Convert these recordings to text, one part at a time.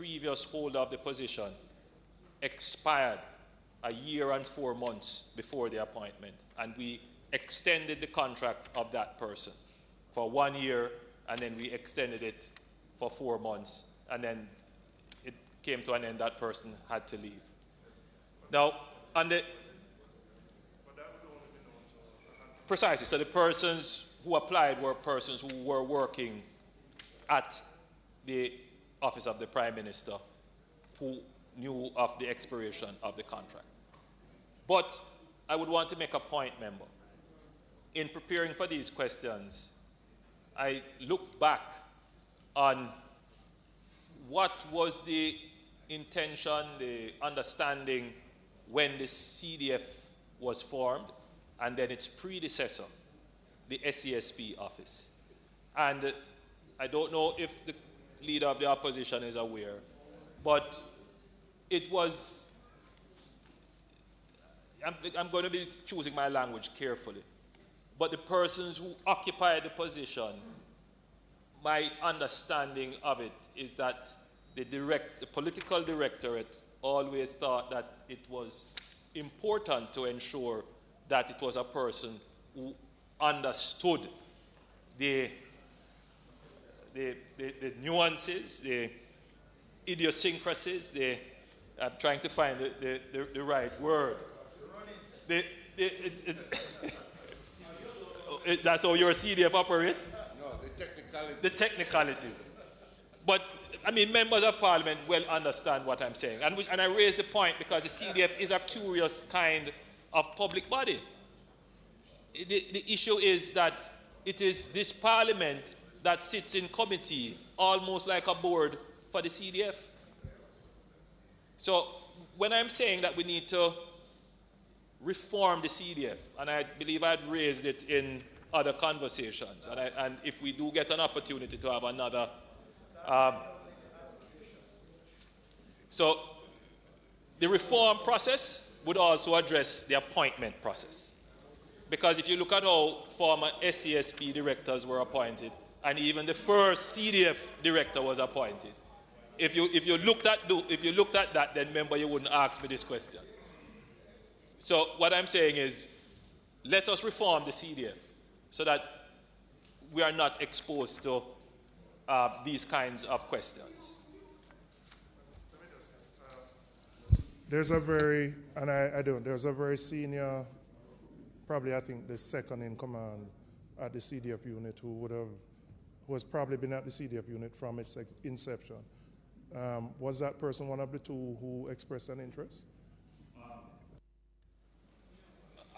previous holder of the position expired a year and 4 months before the appointment, and we extended the contract of that person for 1 year, and then we extended it for 4 months, and then it came to an end. That person had to leave. Now, precisely, so the persons who applied were persons who were working at the office of the Prime Minister who knew of the expiration of the contract. But I would want to make a point, member. In preparing for these questions, I looked back on what was the intention, the understanding when the CDF was formed, and then its predecessor, the SESP office. And I don't know if the leader of the opposition is aware, but it was, I'm going to be choosing my language carefully, but the persons who occupied the position, my understanding of it is that the political directorate always thought that it was important to ensure that it was a person who understood the nuances, the idiosyncrasies, I'm trying to find the right word. That's how your CDF operates? No, the technicalities. The technicalities. But, I mean, members of Parliament well understand what I'm saying. And I raise the point because the CDF is a curious kind of public body. The issue is that it is this Parliament that sits in committee, almost like a board for the CDF. So when I'm saying that we need to reform the CDF, and I believe I'd raised it in other conversations, and if we do get an opportunity to have another, so the reform process would also address the appointment process. Because if you look at how former SESP directors were appointed, and even the first CDF director was appointed, if you looked at that, then remember you wouldn't ask me this question. So what I'm saying is, let us reform the CDF so that we are not exposed to these kinds of questions. There's a very, and there's a very senior, probably I think the second in command at the CDF unit who has probably been at the CDF unit from its inception. Was that person one of the two who expressed an interest?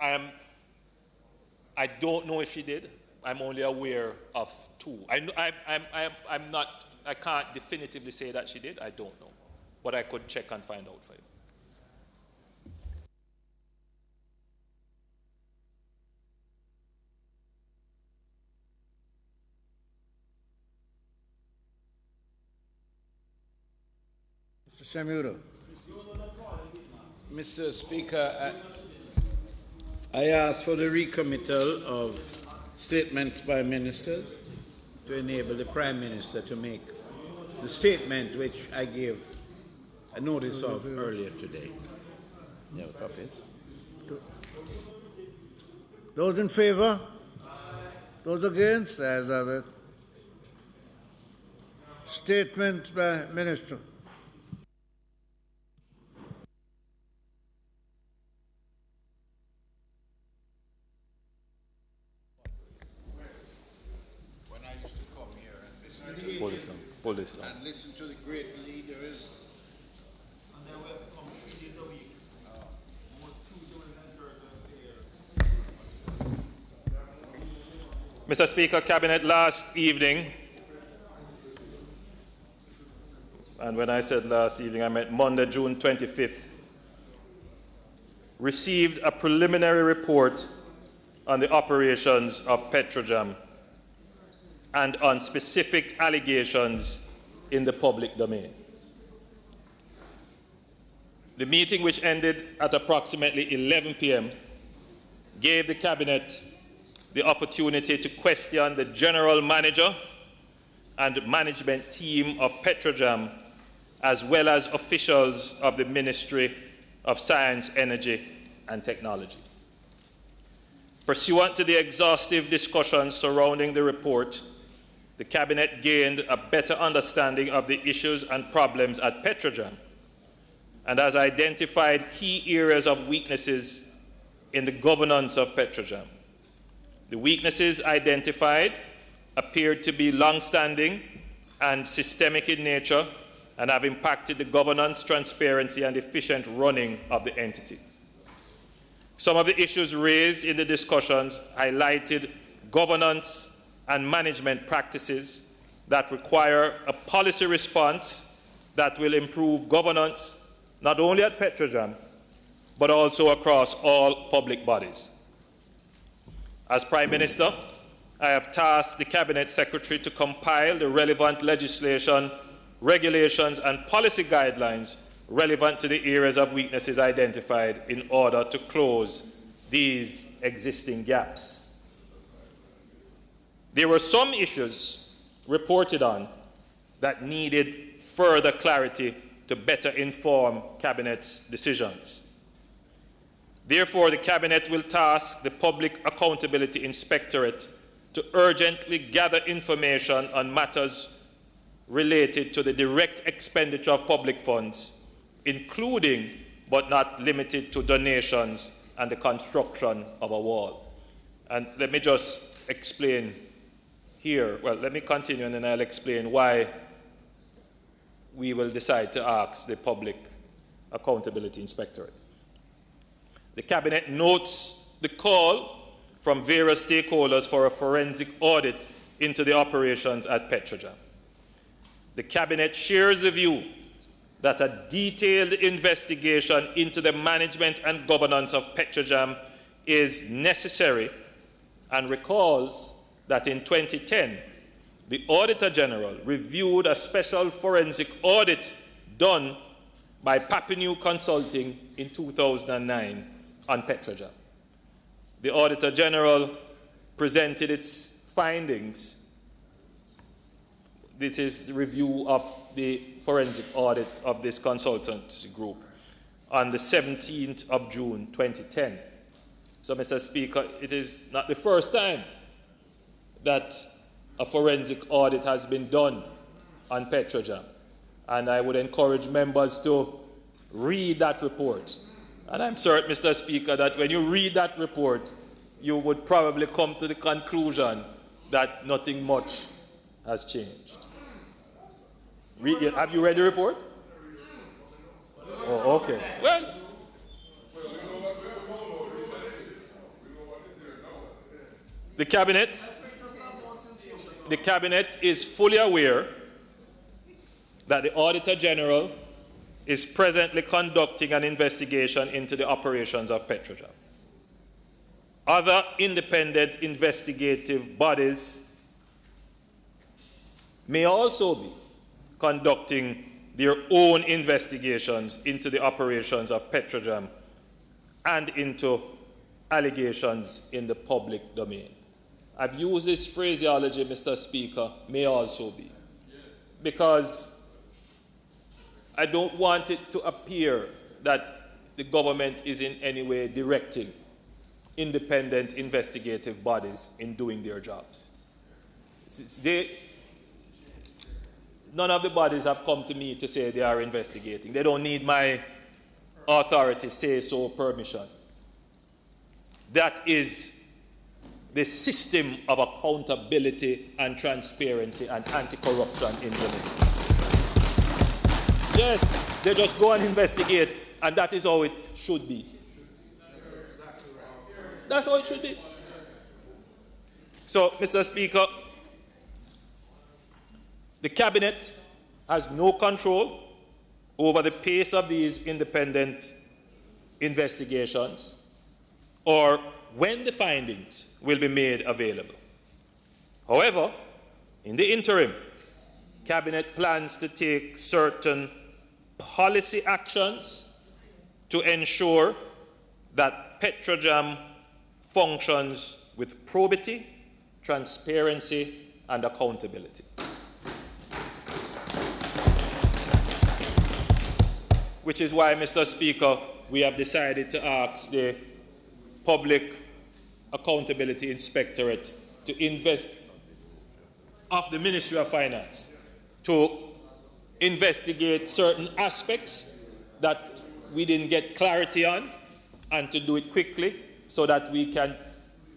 I don't know if she did. I'm only aware of two. I can't definitively say that she did. I don't know. But I could check and find out for you. Mr. Samuel. Mr. Speaker, I ask for the recommittal of statements by ministers to enable the Prime Minister to make the statement which I gave a notice of earlier today. You have a copy? Those in favor? Those against? As of it. Statement by Minister. Pull this down. And listen to the great leaders. And then we have to come 3 days a week. Mr. Speaker, Cabinet last evening, and when I said last evening, I meant Monday, June 25th, received a preliminary report on the operations of Petrojam and on specific allegations in the public domain. The meeting, which ended at approximately 11 p.m., gave the Cabinet the opportunity to question the General Manager and management team of Petrojam as well as officials of the Ministry of Science, Energy and Technology. Pursuant to the exhaustive discussions surrounding the report, the Cabinet gained a better understanding of the issues and problems at Petrojam and has identified key areas of weaknesses in the governance of Petrojam. The weaknesses identified appeared to be long-standing and systemic in nature and have impacted the governance, transparency, and efficient running of the entity. Some of the issues raised in the discussions highlighted governance and management practices that require a policy response that will improve governance not only at Petrojam, but also across all public bodies. As Prime Minister, I have tasked the Cabinet Secretary to compile the relevant legislation, regulations, and policy guidelines relevant to the areas of weaknesses identified in order to close these existing gaps. There were some issues reported on that needed further clarity to better inform Cabinet's decisions. Therefore, the Cabinet will task the Public Accountability Inspectorate to urgently gather information on matters related to the direct expenditure of public funds, including but not limited to donations and the construction of a wall. And let me just explain here, well, let me continue and then I'll explain why we will decide to ask the Public Accountability Inspectorate. The Cabinet notes the call from various stakeholders for a forensic audit into the operations at Petrojam. The Cabinet shares the view that a detailed investigation into the management and governance of Petrojam is necessary and recalls that in 2010, the Auditor General reviewed a special forensic audit done by Papineau Consulting in 2009 on Petrojam. The Auditor General presented its findings. This is the review of the forensic audit of this consultant group on the 17th of June 2010. So, Mr. Speaker, it is not the first time that a forensic audit has been done on Petrojam. And I would encourage members to read that report. And I'm certain, Mr. Speaker, that when you read that report, you would probably come to the conclusion that nothing much has changed. Have you read the report? Oh, okay. Well, the Cabinet is fully aware that the Auditor General is presently conducting an investigation into the operations of Petrojam. Other independent investigative bodies may also be conducting their own investigations into the operations of Petrojam and into allegations in the public domain. I've used this phraseology, Mr. Speaker, may also be, because I don't want it to appear that the government is in any way directing independent investigative bodies in doing their jobs. None of the bodies have come to me to say they are investigating. They don't need my authority, say-so permission. That is the system of accountability and transparency and anti-corruption in Jamaica. Yes, they just go and investigate, and that is how it should be. That's how it should be. So, Mr. Speaker, the Cabinet has no control over the pace of these independent investigations or when the findings will be made available. However, in the interim, Cabinet plans to take certain policy actions to ensure that Petrojam functions with probity, transparency, and accountability. which is why, Mr. Speaker, we have decided to ask the Public Accountability Inspectorate to invest of the Ministry of Finance to investigate certain aspects that we didn't get clarity on and to do it quickly so that we can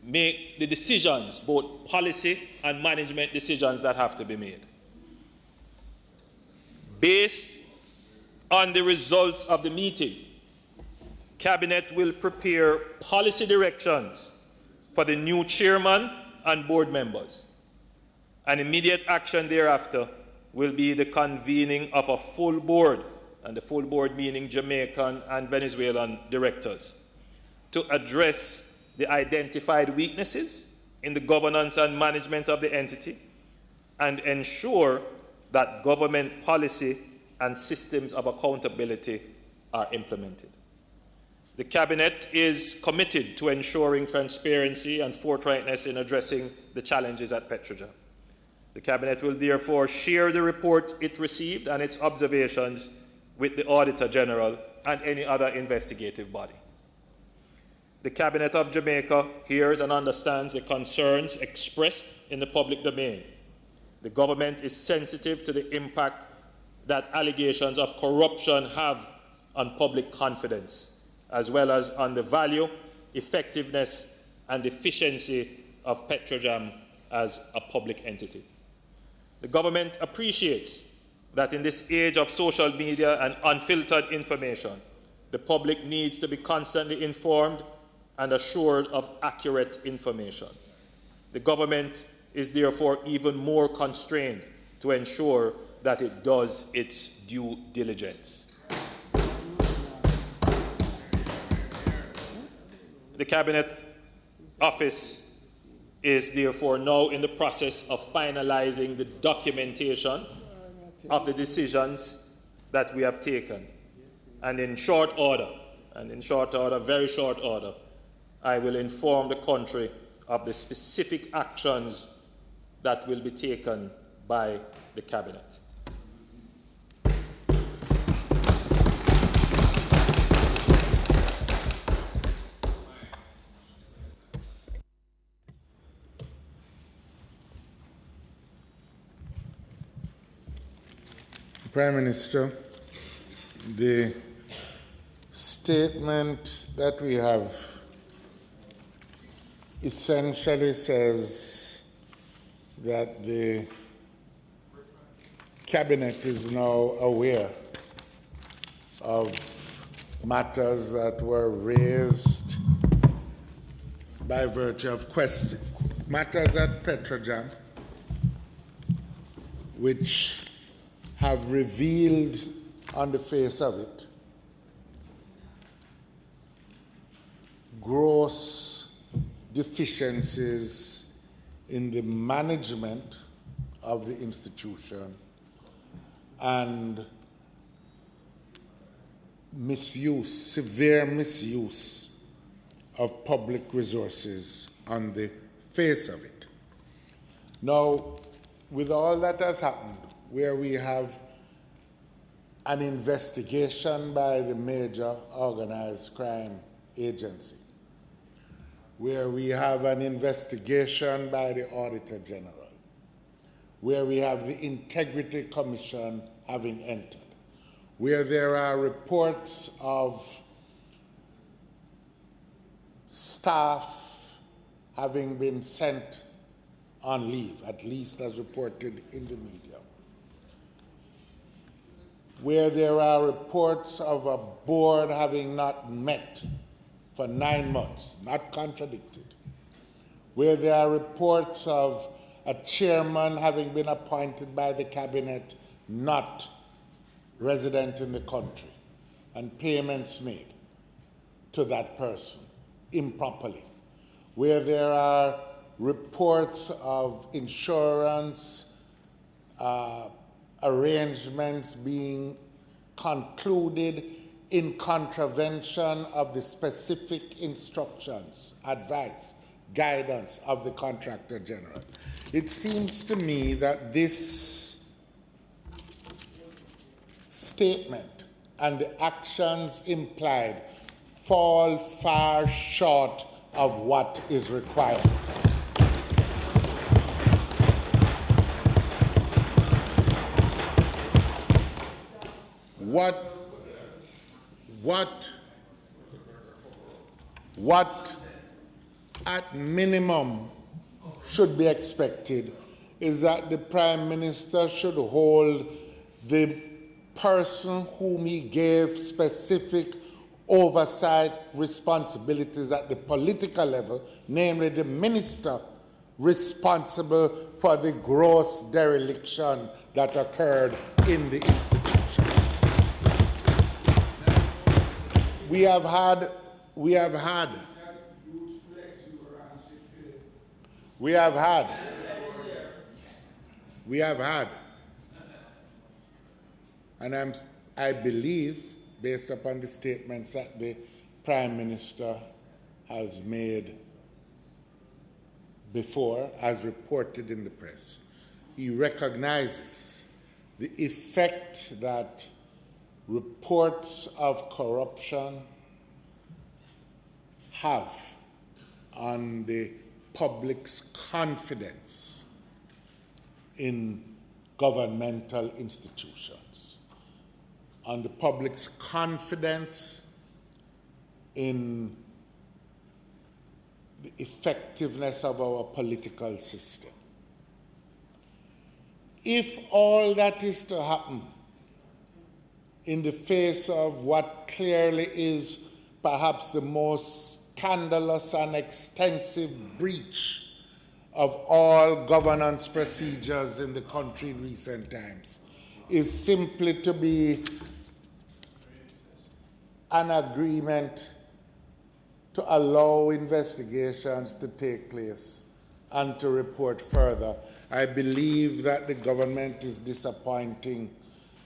make the decisions, both policy and management decisions that have to be made. Based on the results of the meeting, Cabinet will prepare policy directions for the new chairman and board members. An immediate action thereafter will be the convening of a full board, and the full board meaning Jamaican and Venezuelan directors, to address the identified weaknesses in the governance and management of the entity and ensure that government policy and systems of accountability are implemented. The Cabinet is committed to ensuring transparency and forthrightness in addressing the challenges at Petrojam. The Cabinet will therefore share the report it received and its observations with the Auditor General and any other investigative body. The Cabinet of Jamaica hears and understands the concerns expressed in the public domain. The government is sensitive to the impact that allegations of corruption have on public confidence, as well as on the value, effectiveness, and efficiency of Petrojam as a public entity. The government appreciates that in this age of social media and unfiltered information, the public needs to be constantly informed and assured of accurate information. The government is therefore even more constrained to ensure that it does its due diligence. The Cabinet Office is therefore now in the process of finalizing the documentation of the decisions that we have taken. And in short order, very short order, I will inform the country of the specific actions that will be taken by the Cabinet. Prime Minister, the statement that we have essentially says that the Cabinet is now aware of matters that were raised by virtue of matters at Petrojam, which have revealed on the face of it gross deficiencies in the management of the institution and misuse, severe misuse of public resources on the face of it. Now, with all that has happened, where we have an investigation by the major organized crime agency, where we have an investigation by the Auditor General, where we have the Integrity Commission having entered, where there are reports of staff having been sent on leave, at least as reported in the media, where there are reports of a board having not met for 9 months, not contradicted, where there are reports of a chairman having been appointed by the Cabinet not resident in the country, and payments made to that person improperly, where there are reports of insurance arrangements being concluded in contravention of the specific instructions, advice, guidance of the Contractor General. It seems to me that this statement and the actions implied fall far short of what is required. What at minimum should be expected is that the Prime Minister should hold the person whom he gave specific oversight responsibilities at the political level, namely the Minister responsible for the gross dereliction that occurred in the institution. We have had, and I believe, based upon the statements that the Prime Minister has made before, as reported in the press, he recognizes the effect that reports of corruption have on the public's confidence in governmental institutions, on the public's confidence in the effectiveness of our political system. If all that is to happen in the face of what clearly is perhaps the most scandalous and extensive breach of all governance procedures in the country in recent times, is simply to be an agreement to allow investigations to take place and to report further, I believe that the government is disappointing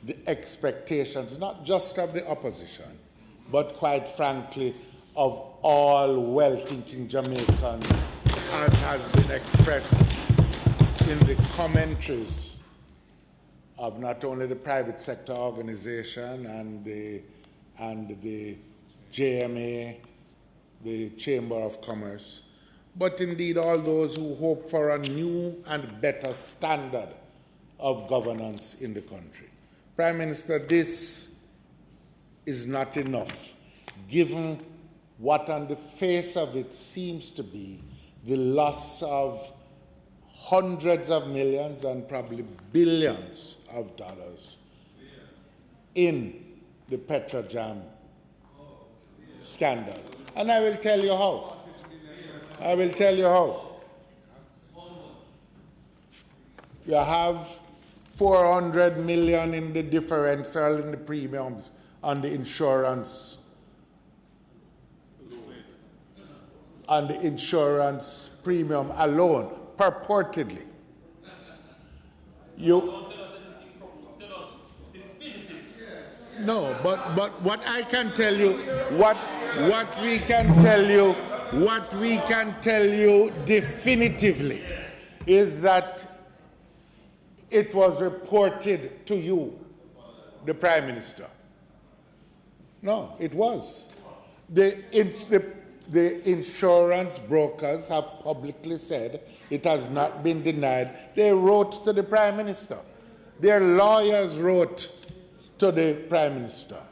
the expectations, not just of the opposition, but quite frankly, of all well-thinking Jamaicans, as has been expressed in the commentaries of not only the private sector organization and the JMA, the Chamber of Commerce, but indeed all those who hope for a new and better standard of governance in the country. Prime Minister, this is not enough, given what on the face of it seems to be the loss of hundreds of millions and probably billions of dollars in the Petrojam scandal. And I will tell you how. I will tell you how. You have 400 million in the differential in the premiums on the insurance premium alone, purportedly. No, but what I can tell you, what we can tell you definitively is that it was reported to you, the Prime Minister. No, it was. The insurance brokers have publicly said it has not been denied. They wrote to the Prime Minister. Their lawyers wrote to the Prime Minister.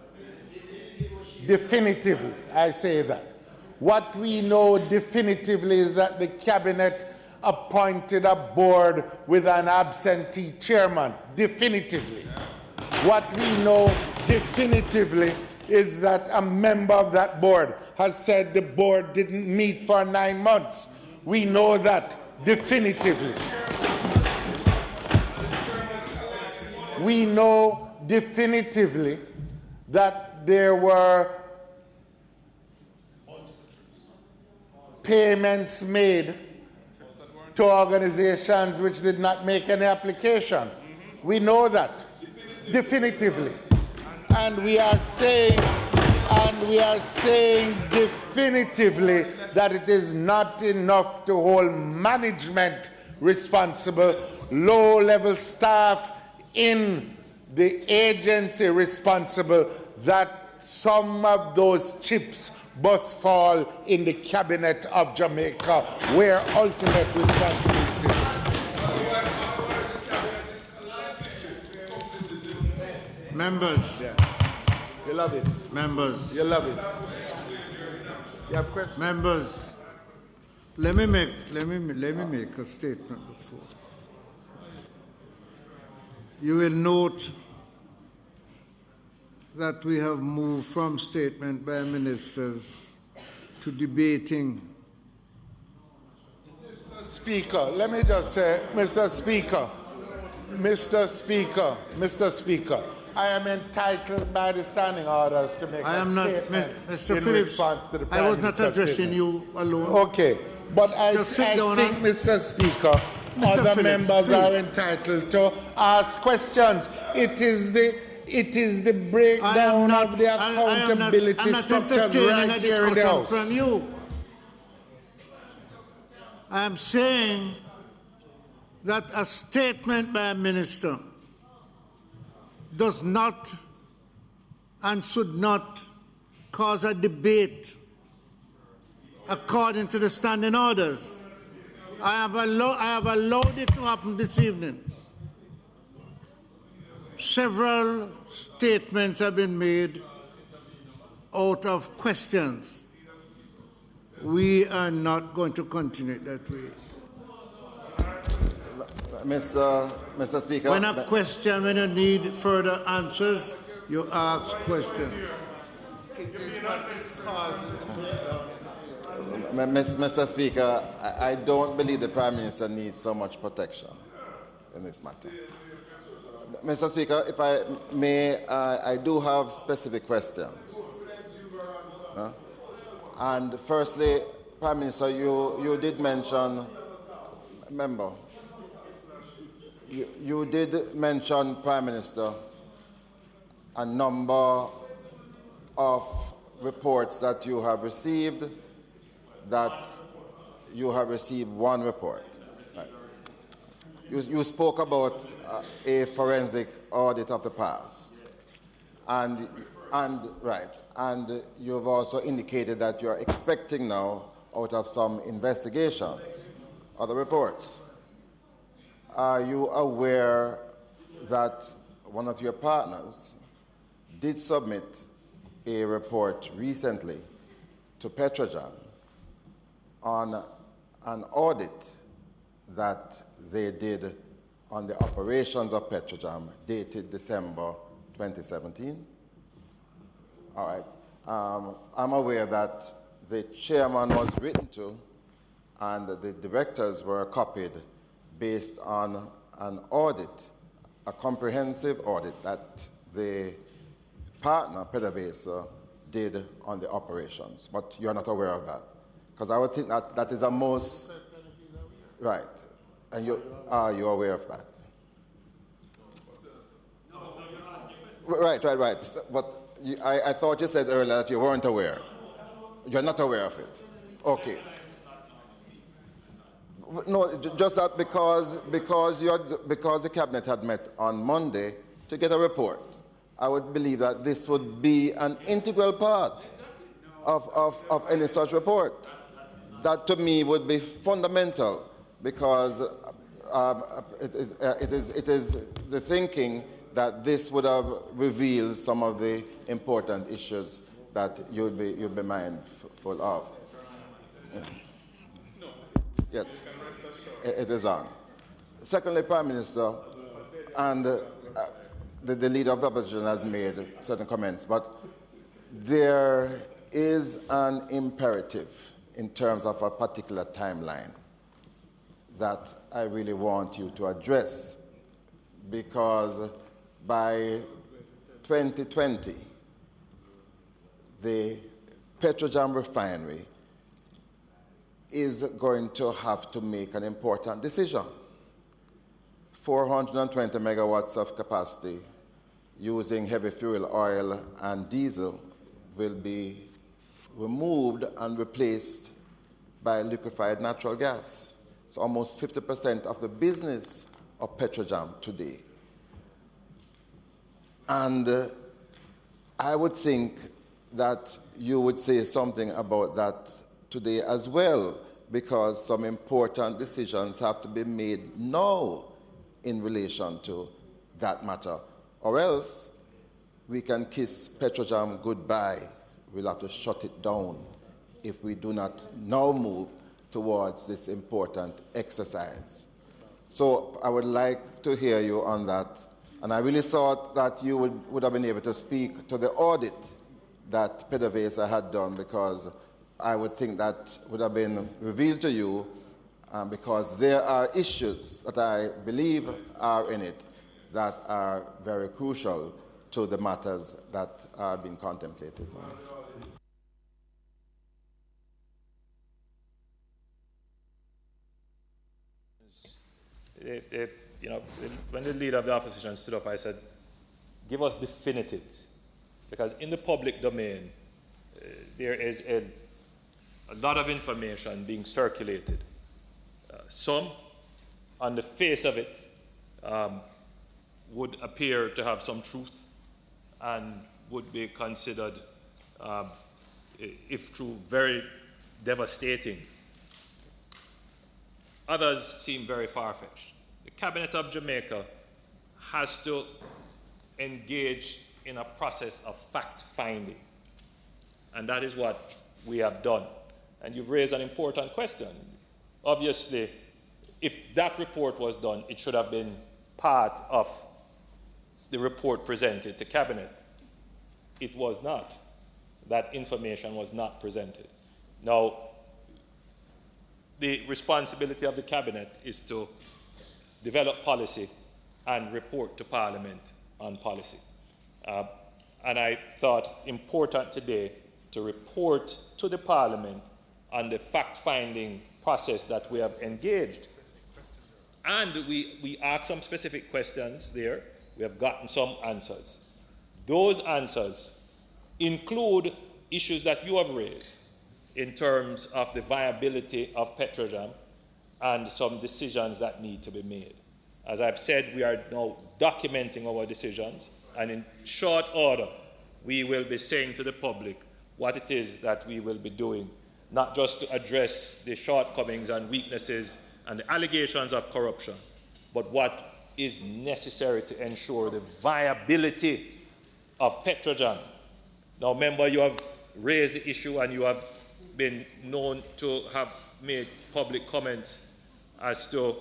Definitively, I say that. What we know definitively is that the Cabinet appointed a board with an absentee chairman. Definitively. What we know definitively is that a member of that board has said the board didn't meet for 9 months. We know that definitively. We know definitively that there were payments made to organizations which did not make any application. We know that definitively. And we are saying definitively that it is not enough to hold management responsible, low-level staff in the agency responsible that some of those chips must fall in the cabinet of Jamaica, where ultimate responsibility. Members. Yeah. You love it. Members. You love it. You have questions? Members. Let me make a statement before. You will note that we have moved from statement by ministers to debating. Mr. Speaker, let me just say, Mr. Speaker, I am entitled by the standing orders to make a statement Mr. in Phillips, response to the Prime I was not Minister's addressing statement. you alone. Okay, but I think, Mr. Speaker, other members are entitled to ask questions. It is the breakdown of the accountability structures right here in the House. From you. I am saying that a statement by a minister does not and should not cause a debate according to the standing orders. I have allowed it to happen this evening. Several statements have been made out of questions. We are not going to continue it that way. Mr. Speaker. When a question, when you need further answers, you ask questions. Mr. Speaker, I don't believe the Prime Minister needs so much protection in this matter. Mr. Speaker, if I may, I do have specific questions. And firstly, Prime Minister, you did mention, member, you did mention, Prime Minister, a number of reports that you have received, that you have received one report. Right. You spoke about a forensic audit of the past, and you've also indicated that you are expecting now, out of some investigations, other reports. Are you aware that one of your partners did submit a report recently to Petrojam on an audit that they did on the operations of Petrojam dated December 2017? All right. I'm aware that the chairman was written to and the directors were copied based on an audit, a comprehensive audit that the partner, PBCJ, did on the operations. But you're not aware of that. Because I would think that that is a most... Right. And are you aware of that? Right. But I thought you said earlier that you weren't aware. You're not aware of it. Okay. No, just that because the cabinet had met on Monday to get a report, I would believe that this would be an integral part of any such report. That to me would be fundamental, because it is the thinking that this would have revealed some of the important issues that you'd be mindful of. Yes, it is on. Secondly, Prime Minister, and the leader of the opposition has made certain comments, but there is an imperative in terms of a particular timeline that I really want you to address, because by 2020, the Petrojam Refinery is going to have to make an important decision. 420 megawatts of capacity using heavy fuel oil and diesel will be removed and replaced by liquefied natural gas. So almost 50% of the business of Petrojam today. And I would think that you would say something about that today as well, because some important decisions have to be made now in relation to that matter. Or else we can kiss Petrojam goodbye. We'll have to shut it down if we do not now move towards this important exercise. So I would like to hear you on that. And I really thought that you would have been able to speak to the audit that PDVSA had done, because I would think that would have been revealed to you, because there are issues that I believe are in it that are very crucial to the matters that are being contemplated now. You know, when the leader of the opposition stood up, I said, give us definitives. Because in the public domain, there is a lot of information being circulated. Some, on the face of it, would appear to have some truth and would be considered, if true, very devastating. Others seem very far-fetched. The Cabinet of Jamaica has to engage in a process of fact-finding, and that is what we have done. And you've raised an important question. Obviously, if that report was done, it should have been part of the report presented to Cabinet. It was not. That information was not presented. Now, the responsibility of the Cabinet is to develop policy and report to Parliament on policy. And I thought important today to report to the Parliament on the fact-finding process that we have engaged. And we asked some specific questions there. We have gotten some answers. Those answers include issues that you have raised in terms of the viability of Petrojam and some decisions that need to be made. As I've said, we are now documenting our decisions, and in short order, we will be saying to the public what it is that we will be doing, not just to address the shortcomings and weaknesses and the allegations of corruption, but what is necessary to ensure the viability of Petrojam. Now, remember, you have raised the issue and you have been known to have made public comments as to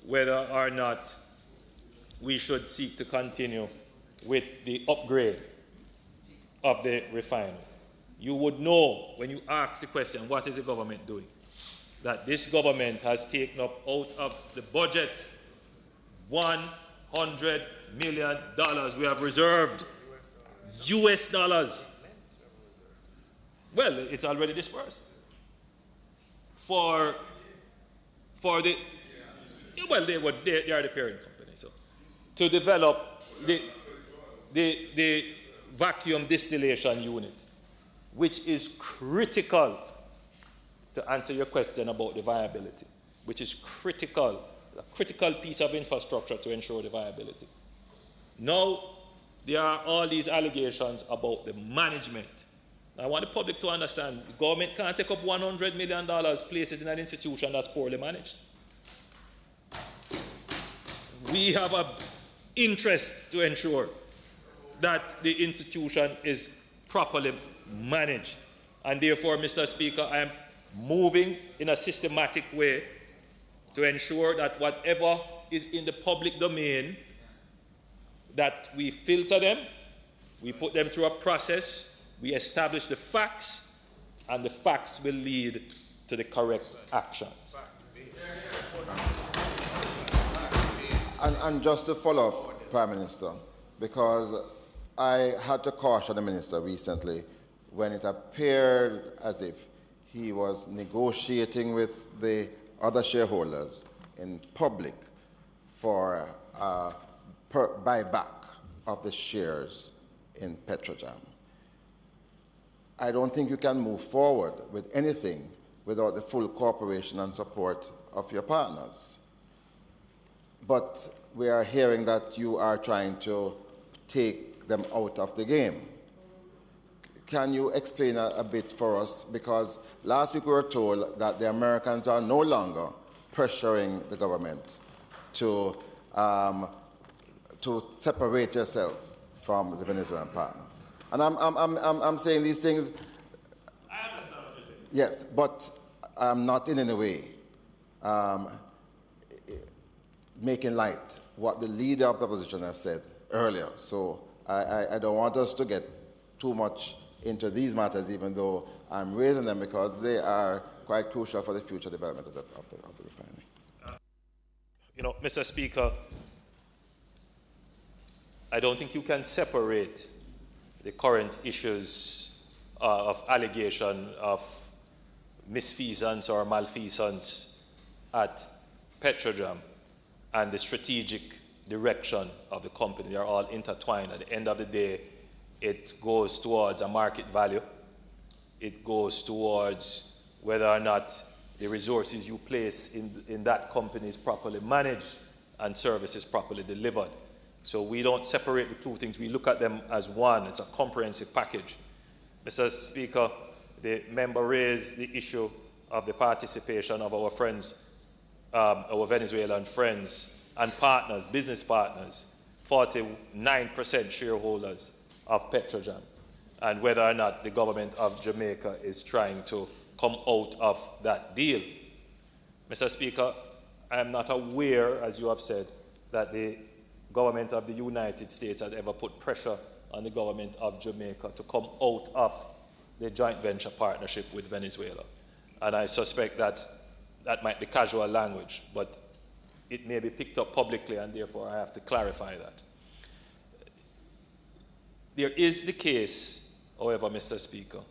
whether or not we should seek to continue with the upgrade of the refinery. You would know when you ask the question, what is the government doing? That this government has taken up out of the budget $100 million. We have reserved US dollars. Well, it's already dispersed. For the, well, they are the parent company. So, to develop the vacuum distillation unit, which is critical to answer your question about the viability, which is critical, a critical piece of infrastructure to ensure the viability. Now, there are all these allegations about the management. I want the public to understand the government can't take up $100 million, place it in an institution that's poorly managed. We have an interest to ensure that the institution is properly managed. And therefore, Mr. Speaker, I am moving in a systematic way to ensure that whatever is in the public domain, that we filter them, we put them through a process, we establish the facts, and the facts will lead to the correct actions. And just to follow up, Prime Minister, because I had to caution the Minister recently when it appeared as if he was negotiating with the other shareholders in public for buyback of the shares in Petrojam. I don't think you can move forward with anything without the full cooperation and support of your partners. But we are hearing that you are trying to take take them out of the game. Can you explain a bit for us? Because last week we were told that the Americans are no longer pressuring the government to separate yourself from the Venezuelan partner. And I'm saying these things. I understand what you're saying. Yes, but I'm not in any way making light what the leader of the opposition has said earlier. So I don't want us to get too much into these matters, even though I'm raising them because they are quite crucial for the future development of the refinery. Mr. Speaker, I don't think you can separate the current issues of allegation of misfeasance or malfeasance at Petrojam and the strategic direction of the company. They are all intertwined. At the end of the day, it goes towards a market value. It goes towards whether or not the resources you place in that company is properly managed and services properly delivered. So we don't separate the two things. We look at them as one. It's a comprehensive package. Mr. Speaker, the member raised the issue of the participation of our friends, our Venezuelan friends and partners, business partners, 49% shareholders of Petrojam, and whether or not the government of Jamaica is trying to come out of that deal. Mr. Speaker, I am not aware, as you have said, that the government of the United States has ever put pressure on the government of Jamaica to come out of the joint venture partnership with Venezuela. And I suspect that that might be casual language, but it may be picked up publicly, and therefore I have to clarify that. There is the case, however, Mr. Speaker,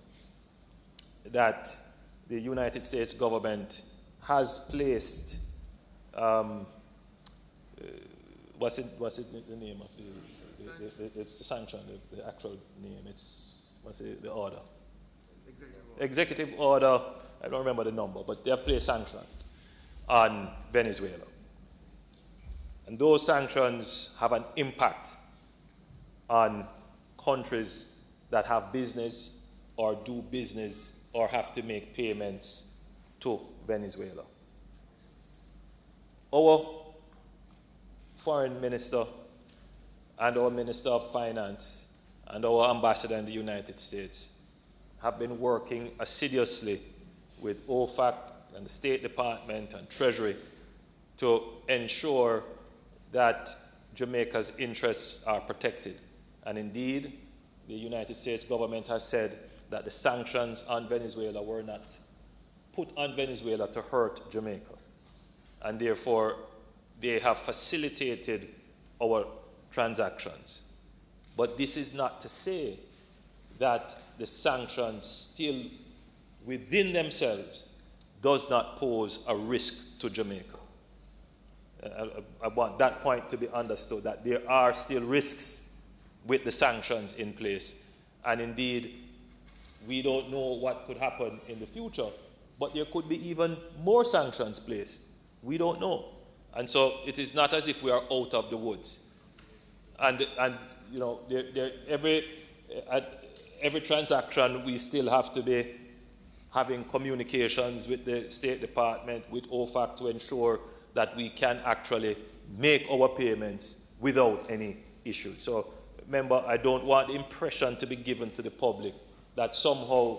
that the United States government has placed, what's the name of it's the sanction, the actual name, what's the order? Executive order, I don't remember the number, but they have placed sanctions on Venezuela. And those sanctions have an impact on countries that have business or do business or have to make payments to Venezuela. Our foreign minister and our minister of finance and our ambassador in the United States have been working assiduously with OFAC and the State Department and Treasury to ensure that Jamaica's interests are protected. And indeed, the United States government has said that the sanctions on Venezuela were not put on Venezuela to hurt Jamaica. And therefore, they have facilitated our transactions. But this is not to say that the sanctions still within themselves does not pose a risk to Jamaica. I want that point to be understood, that there are still risks with the sanctions in place. And indeed, we don't know what could happen in the future, but there could be even more sanctions placed. We don't know. And so it is not as if we are out of the woods. And you know, every transaction, we still have to be having communications with the State Department, with OFAC, to ensure that we can actually make our payments without any issue. So, remember, I don't want the impression to be given to the public that somehow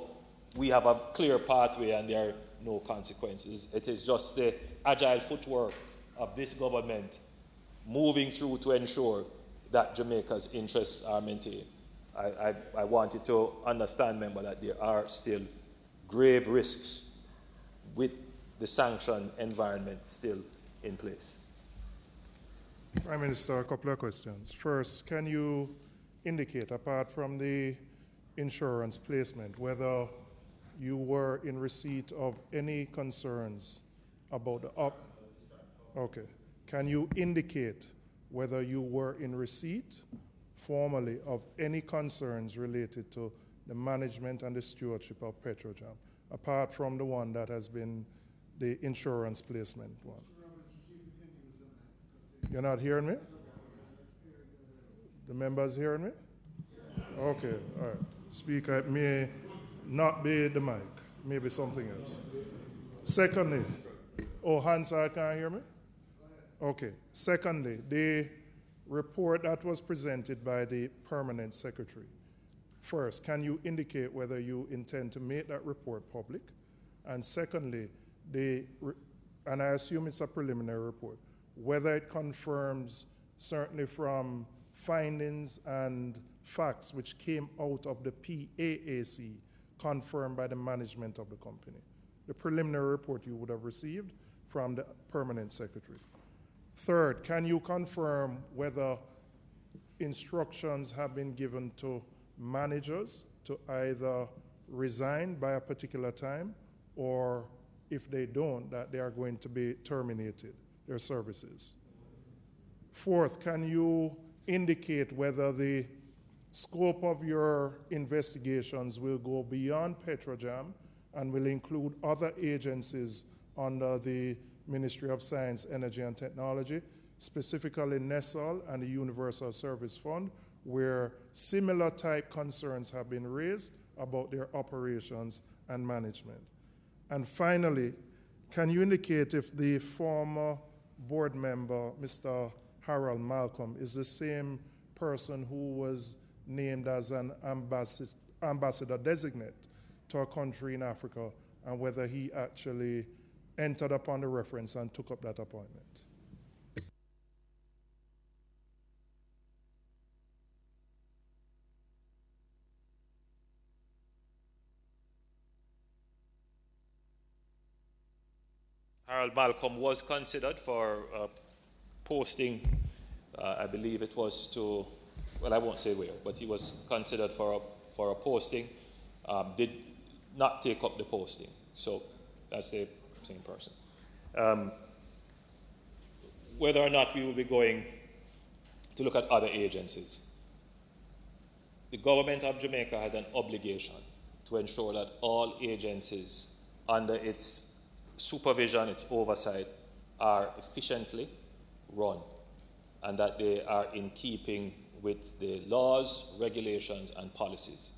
we have a clear pathway and there are no consequences. It is just the agile footwork of this government moving through to ensure that Jamaica's interests are maintained. I want you to understand, member, that there are still grave risks with the sanction environment still in place. Prime Minister, a couple of questions. First, can you indicate, apart from the insurance placement, whether you were in receipt of any concerns about the Okay. Can you indicate whether you were in receipt formally of any concerns related to the management and the stewardship of Petrojam, apart from the one that has been the insurance placement one? You're not hearing me? The members hearing me? Okay, all right. Speaker, it may not be the mic, maybe something else. Secondly, Hansard can't hear me? Okay. Secondly, the report that was presented by the permanent secretary. First, can you indicate whether you intend to make that report public? And secondly, and I assume it's a preliminary report, whether it confirms certainly from findings and facts which came out of the PAAC confirmed by the management of the company. The preliminary report you would have received from the permanent secretary. Third, can you confirm whether instructions have been given to managers to either resign by a particular time, or if they don't, that they are going to be terminated, their services? Fourth, can you indicate whether the scope of your investigations will go beyond Petrojam and will include other agencies under the Ministry of Science, Energy and Technology, specifically NESOL and the Universal Service Fund, where similar type concerns have been raised about their operations and management? And finally, can you indicate if the former board member, Mr. Harold Malcolm, is the same person who was named as an ambassador designate to a country in Africa, and whether he actually entered upon the reference and took up that appointment? Harold Malcolm was considered for posting, I believe it was to, well, I won't say where, but he was considered for a posting, did not take up the posting. So that's the same person. Whether or not we will be going to look at other agencies, the government of Jamaica has an obligation to ensure that all agencies under its supervision, its oversight, are efficiently run and that they are in keeping with the laws, regulations, and policies.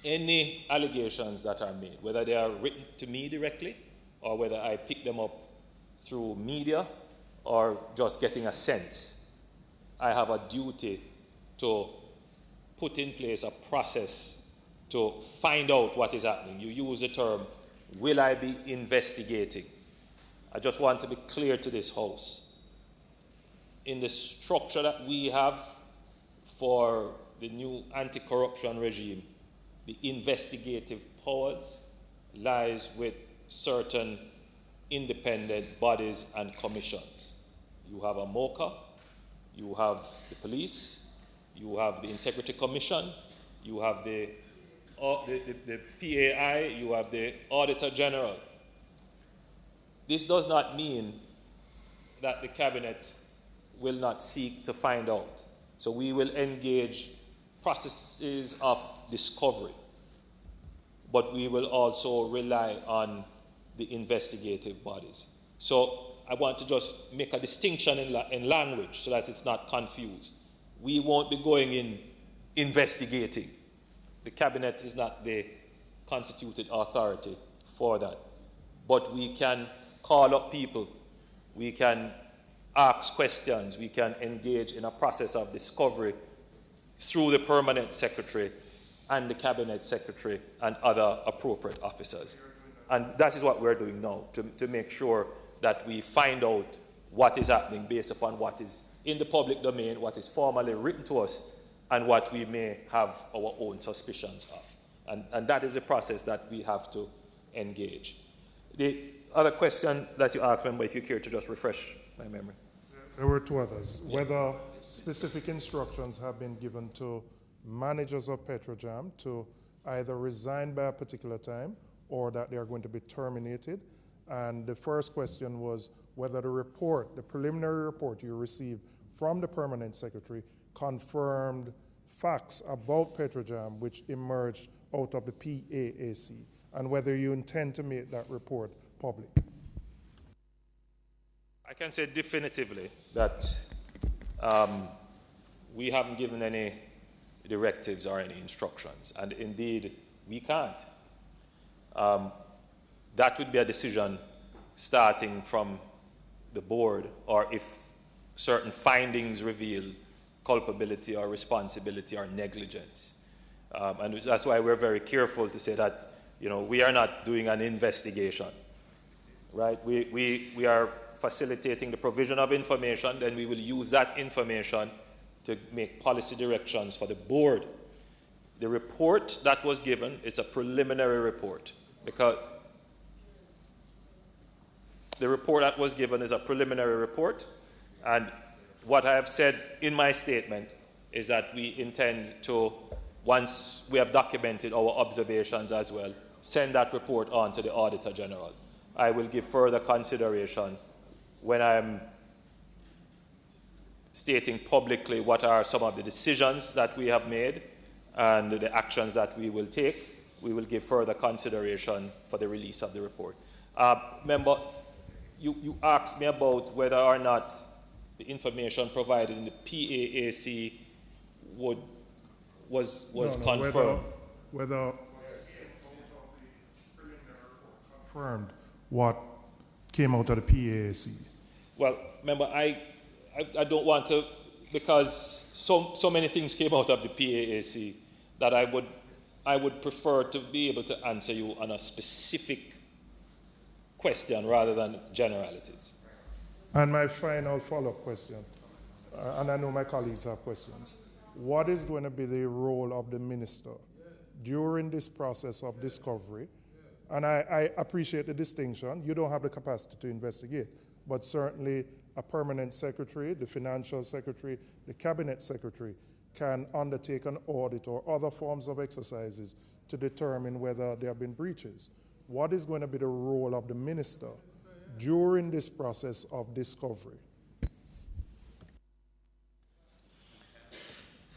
Any allegations that are made, whether they are written to me directly or whether I pick them up through media or just getting a sense, I have a duty to put in place a process to find out what is happening. You use the term, will I be investigating? I just want to be clear to this House. In the structure that we have for the new anti-corruption regime, the investigative powers lies with certain independent bodies and commissions. You have a MOCA, you have the police, you have the Integrity Commission, you have the PAI, you have the Auditor General. This does not mean that the Cabinet will not seek to find out. So we will engage processes of discovery, but we will also rely on the investigative bodies. So I want to just make a distinction in language so that it's not confused. We won't be going in investigating. The Cabinet is not the constituted authority for that. But we can call up people, we can ask questions, we can engage in a process of discovery through the permanent secretary and the cabinet secretary and other appropriate officers. And that is what we're doing now, to make sure that we find out what is happening based upon what is in the public domain, what is formally written to us, and what we may have our own suspicions of. And that is the process that we have to engage. The other question that you asked, member, if you care to just refresh my memory. There were two others. Yeah. Whether specific instructions have been given to managers of Petrojam to either resign by a particular time or that they are going to be terminated. And the first question was whether the report, the preliminary report you received from the permanent secretary, confirmed facts about Petrojam which emerged out of the PAAC, and whether you intend to make that report public. I can say definitively that we haven't given any directives or any instructions. And indeed, we can't. That would be a decision starting from the board, or if certain findings reveal culpability or responsibility or negligence. And that's why we're very careful to say that, we are not doing an investigation, right? We are facilitating the provision of information, then we will use that information to make policy directions for the board. The report that was given, it's a preliminary report, because the report that was given is a preliminary report, and what I have said in my statement is that we intend to, once we have documented our observations as well, send that report on to the Auditor General. I will give further consideration when I'm stating publicly what are some of the decisions that we have made and the actions that we will take. We will give further consideration for the release of the report. Member, you asked me about whether or not the information provided in the PAAC was confirmed. Whether confirmed what came out of the PAAC. Well, remember, I don't want to, because so many things came out of the PAAC that I would prefer to be able to answer you on a specific question rather than generalities. And my final follow-up question, and I know my colleagues have questions. What is going to be the role of the minister during this process of discovery? And I appreciate the distinction. You don't have the capacity to investigate, but certainly a permanent secretary, the financial secretary, the cabinet secretary can undertake an audit or other forms of exercises to determine whether there have been breaches. What is going to be the role of the minister during this process of discovery?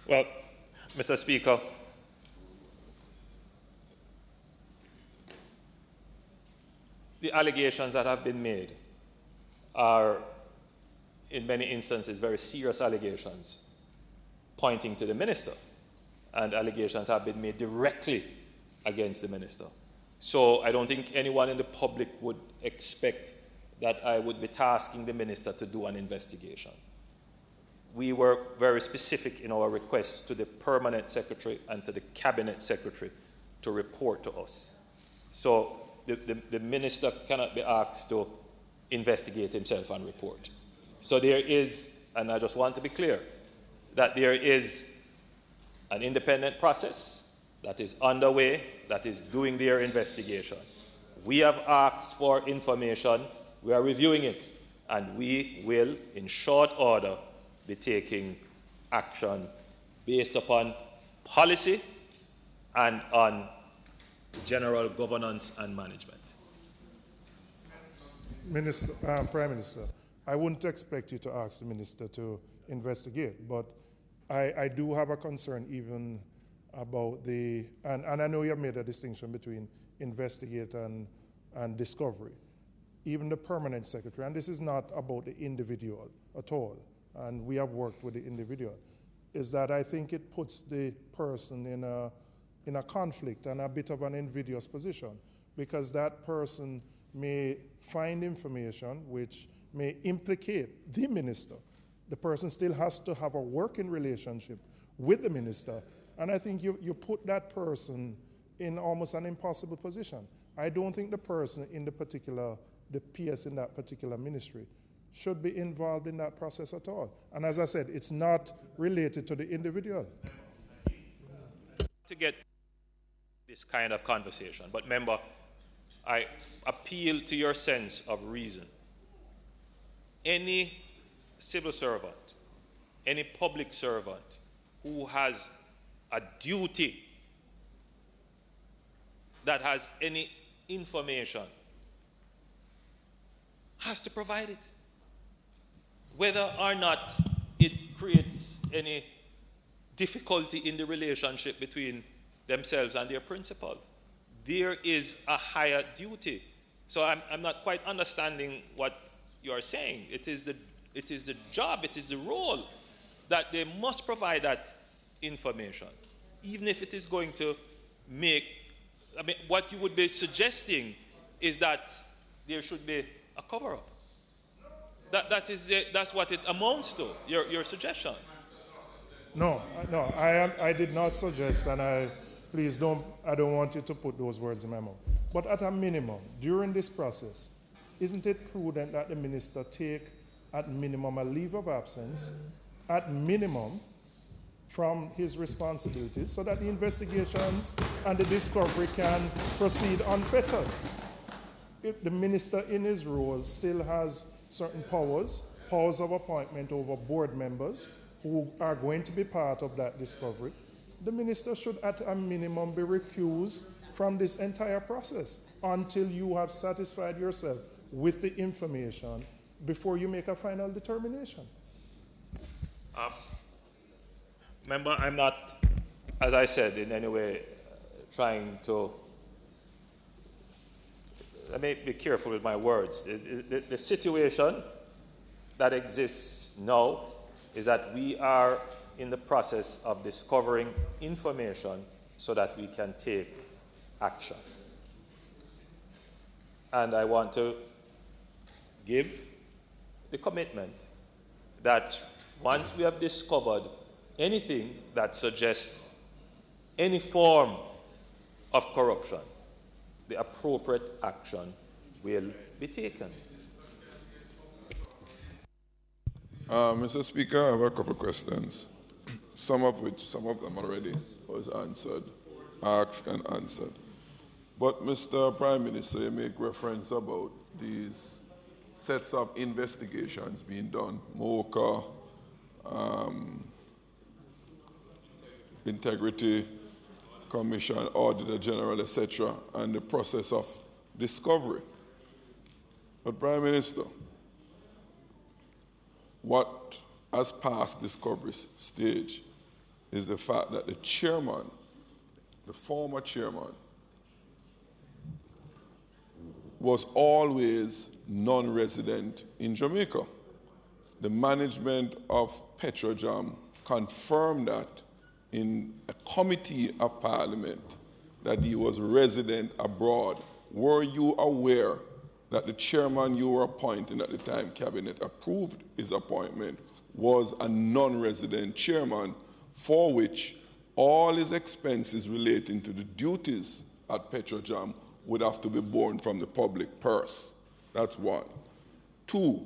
Well, Mr. Speaker, the allegations that have been made are, in many instances, very serious allegations pointing to the minister, and allegations have been made directly against the minister. So I don't think anyone in the public would expect that I would be tasking the minister to do an investigation. We were very specific in our request to the permanent secretary and to the cabinet secretary to report to us. So the minister cannot be asked to investigate himself and report. So there is, and I just want to be clear, that there is an independent process that is underway, that is doing their investigation. We have asked for information, we are reviewing it, and we will, in short order, be taking action based upon policy and on general governance and management. Prime Minister, I wouldn't expect you to ask the minister to investigate, but I do have a concern even about the, and I know you have made a distinction between investigate and discovery. Even the permanent secretary, and this is not about the individual at all, and we have worked with the individual, is that I think it puts the person in a conflict and a bit of an invidious position, because that person may find information which may implicate the minister. The person still has to have a working relationship with the minister, and I think you put that person in almost an impossible position. I don't think the person in the PS in that particular ministry should be involved in that process at all. And as I said, it's not related to the individual. To get this kind of conversation, but remember, I appeal to your sense of reason. Any civil servant, any public servant who has a duty that has any information has to provide it, whether or not it creates any difficulty in the relationship between themselves and their principal. There is a higher duty. So I'm not quite understanding what you're saying. It is the job, it is the role that they must provide that information, even if it is going to make, I mean, what you would be suggesting is that there should be a cover-up. That's what it amounts to, your suggestion. No, I did not suggest, and I don't want you to put those words in my mouth. But at a minimum, during this process, isn't it prudent that the minister take at minimum a leave of absence, at minimum, from his responsibilities, so that the investigations and the discovery can proceed unfettered? If the minister in his role still has certain powers of appointment over board members who are going to be part of that discovery, the minister should at a minimum be recused from this entire process until you have satisfied yourself with the information before you make a final determination. Remember, I'm not, as I said, in any way trying to, let me be careful with my words. The situation that exists now is that we are in the process of discovering information so that we can take action. And I want to give the commitment that once we have discovered anything that suggests any form of corruption, the appropriate action will be taken. Mr. Speaker, I have a couple of questions, some of them already was asked and answered. But Mr. Prime Minister, you make reference about these sets of investigations being done, MOCA, Integrity Commission, Auditor General, etc., and the process of discovery. But Prime Minister, what has passed discovery stage is the fact that the chairman, the former chairman, was always non-resident in Jamaica. The management of Petrojam confirmed that in a committee of Parliament that he was resident abroad. Were you aware that the chairman you were appointing at the time, Cabinet approved his appointment, was a non-resident chairman for which all his expenses relating to the duties at Petrojam would have to be borne from the public purse? That's one. Two,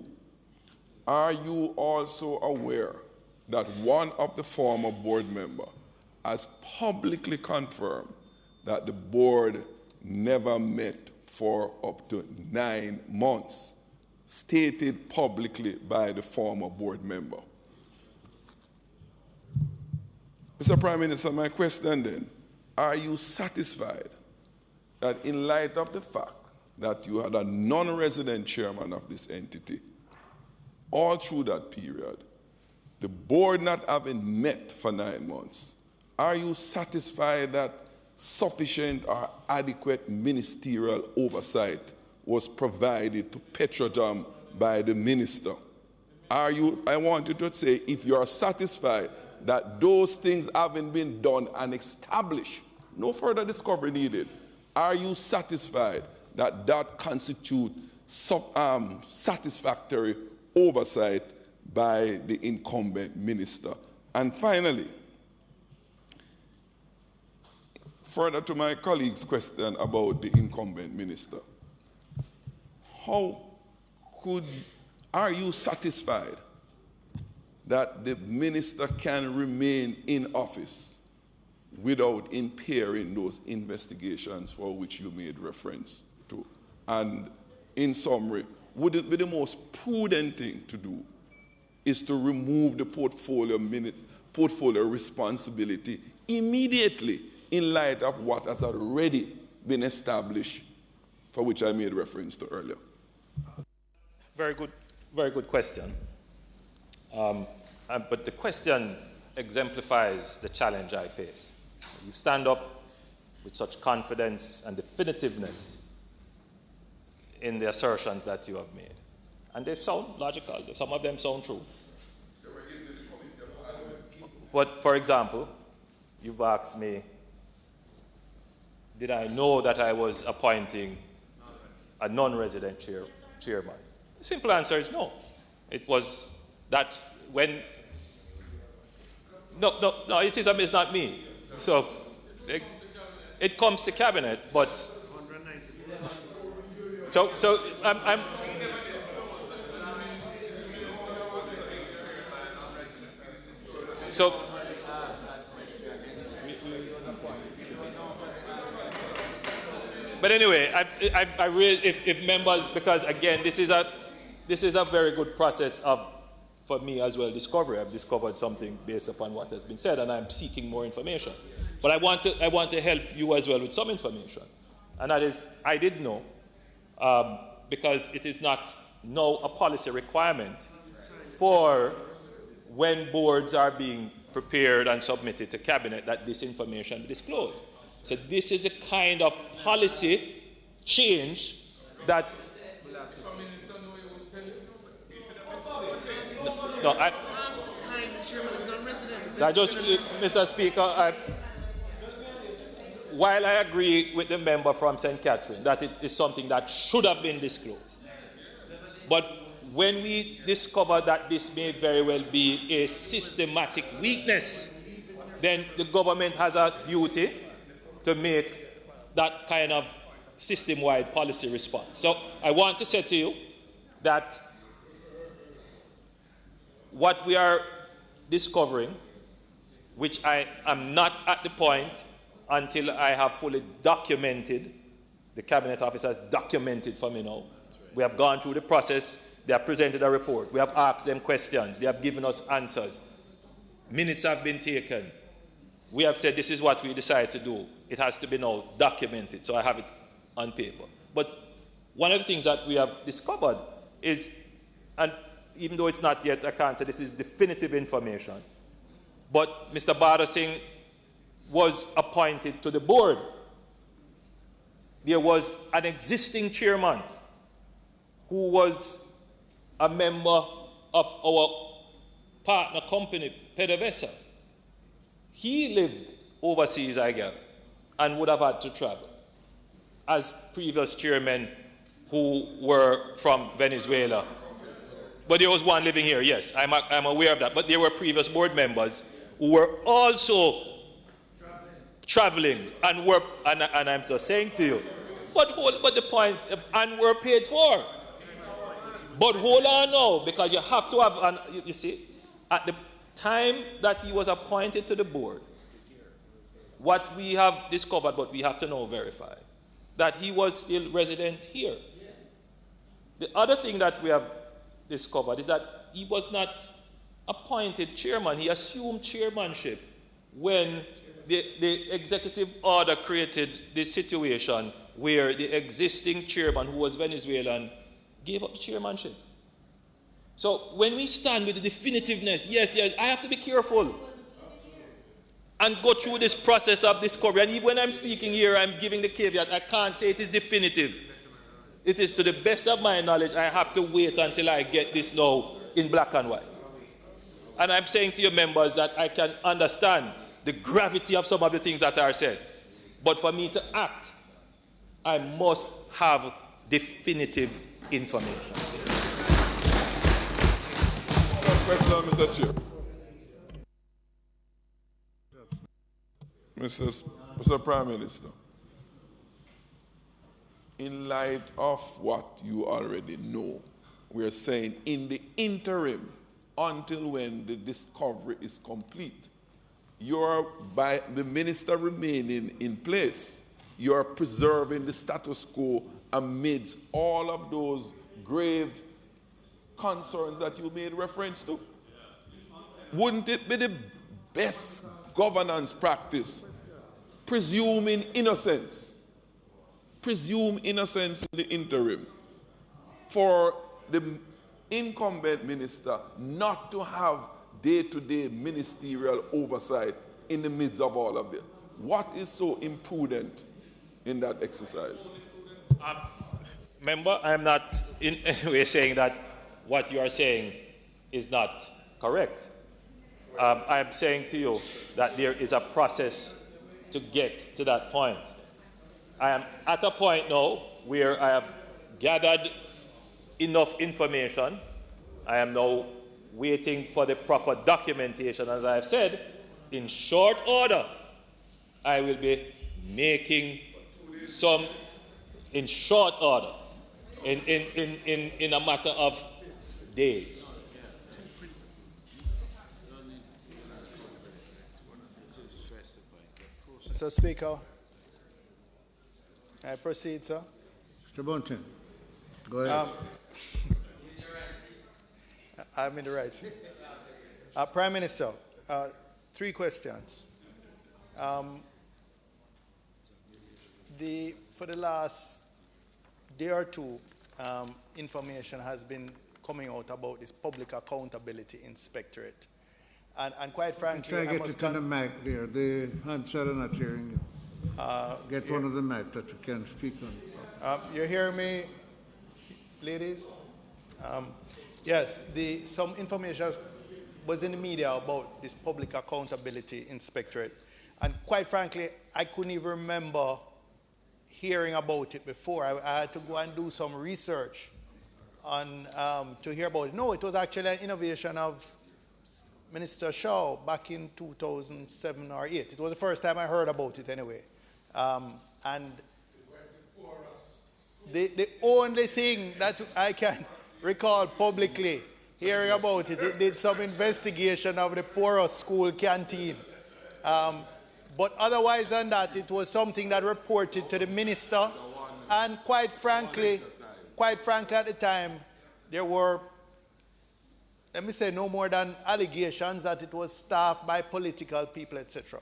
are you also aware that one of the former board members has publicly confirmed that the board never met for up to 9 months, stated publicly by the former board member? Mr. Prime Minister, my question then, are you satisfied that in light of the fact that you had a non-resident chairman of this entity all through that period, the board not having met for 9 months, are you satisfied that sufficient or adequate ministerial oversight was provided to Petrojam by the minister? I want you to say, if you are satisfied that those things haven't been done and established, no further discovery needed, are you satisfied that that constitutes satisfactory oversight by the incumbent minister? And finally, further to my colleague's question about the incumbent minister, are you satisfied that the minister can remain in office without impairing those investigations for which you made reference to? And in summary, would it be the most prudent thing to do is to remove the portfolio responsibility immediately in light of what has already been established, for which I made reference to earlier? Very good question. But the question exemplifies the challenge I face. You stand up with such confidence and definitiveness in the assertions that you have made. And they sound logical. Some of them sound true. But for example, you've asked me, did I know that I was appointing a non-resident chairman? The simple answer is no. It was that when... No, it's not me. So it comes to cabinet, but... So I'm so but anyway, I really, if members, because again, this is a very good process for me as well, discovery. I've discovered something based upon what has been said, and I'm seeking more information. But I want to help you as well with some information, and that is, I did know, because it is not now a policy requirement for when boards are being prepared and submitted to cabinet that this information be disclosed. So this is a kind of policy change that... So I just, Mr. Speaker, while I agree with the member from St. Catherine that it is something that should have been disclosed, but when we discover that this may very well be a systematic weakness, then the government has a duty to make that kind of system-wide policy response. So I want to say to you that what we are discovering, which I am not at the point until I have fully documented, the Cabinet Office has documented for me now. We have gone through the process. They have presented a report. We have asked them questions. They have given us answers. Minutes have been taken. We have said this is what we decide to do. It has to be now documented, so I have it on paper. But one of the things that we have discovered is, and even though it's not yet, I can't say this is definitive information, but Mr. Bada Singh was appointed to the board. There was an existing chairman who was a member of our partner company, Petrojam. He lived overseas, I gather, and would have had to travel, as previous chairmen who were from Venezuela. But there was one living here, yes, I'm aware of that. But there were previous board members who were also traveling and were, and I'm just saying to you, but the point, and were paid for. But hold on now, because you have to have, you see, at the time that he was appointed to the board, what we have discovered, but we have to now verify, that he was still resident here. The other thing that we have discovered is that he was not appointed chairman. He assumed chairmanship when the executive order created this situation where the existing chairman, who was Venezuelan, gave up the chairmanship. So when we stand with the definitiveness, yes, I have to be careful and go through this process of discovery. And even when I'm speaking here, I'm giving the caveat, I can't say it is definitive. It is to the best of my knowledge. I have to wait until I get this now in black and white. And I'm saying to your members that I can understand the gravity of some of the things that are said. But for me to act, I must have definitive information. Question, Mr. Chair. Mr. Prime Minister, in light of what you already know, we are saying in the interim, until when the discovery is complete, by the minister remaining in place, you are preserving the status quo amidst all of those grave concerns that you made reference to. Wouldn't it be the best governance practice, presuming innocence, presume innocence in the interim, for the incumbent minister not to have day-to-day ministerial oversight in the midst of all of this? What is so imprudent in that exercise? Member, I'm not in any way saying that what you are saying is not correct. I am saying to you that there is a process to get to that point. I am at a point now where I have gathered enough information. I am now waiting for the proper documentation. As I have said, in short order, I will be making some, in short order, in a matter of days. Mr. Speaker, I proceed, sir. Mr. Bunting, go ahead. I'm in the right seat. Prime Minister, 3 questions. For the last day or two, information has been coming out about this Public Accountability Inspectorate. And quite frankly, try to get it on the mic there. The handsets are not hearing you. Get one of the mic that you can speak on. You hear me, ladies? Yes, some information was in the media about this Public Accountability Inspectorate. And quite frankly, I couldn't even remember hearing about it before. I had to go and do some research on to hear about it. No, it was actually an innovation of Minister Shaw back in 2007 or 8. It was the first time I heard about it anyway. And the only thing that I can recall publicly hearing about it, it did some investigation of the poorest school canteen. But otherwise than that, it was something that reported to the minister. And quite frankly at the time, there were, let me say, no more than allegations that it was staffed by political people, etc.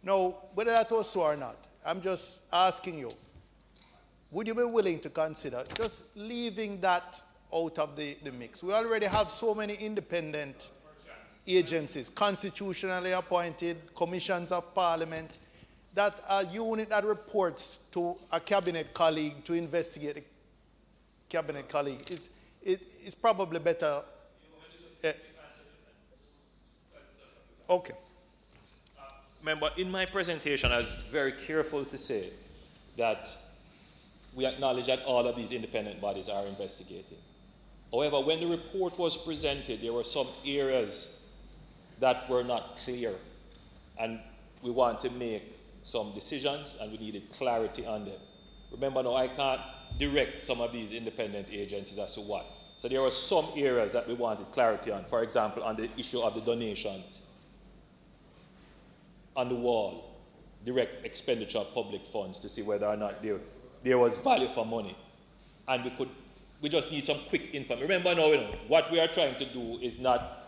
Now, whether that was so or not, I'm just asking you, would you be willing to consider just leaving that out of the mix? We already have so many independent agencies, constitutionally appointed, commissions of parliament, that a unit that reports to a cabinet colleague to investigate a cabinet colleague is probably better. Okay. Member, in my presentation, I was very careful to say that we acknowledge that all of these independent bodies are investigating. However, when the report was presented, there were some areas that were not clear, and we want to make some decisions, and we needed clarity on them. Remember now, I can't direct some of these independent agencies as to what. So there were some areas that we wanted clarity on. For example, on the issue of the donations, on the wall, direct expenditure of public funds to see whether or not there was value for money. And we just need some quick information. Remember now, what we are trying to do is not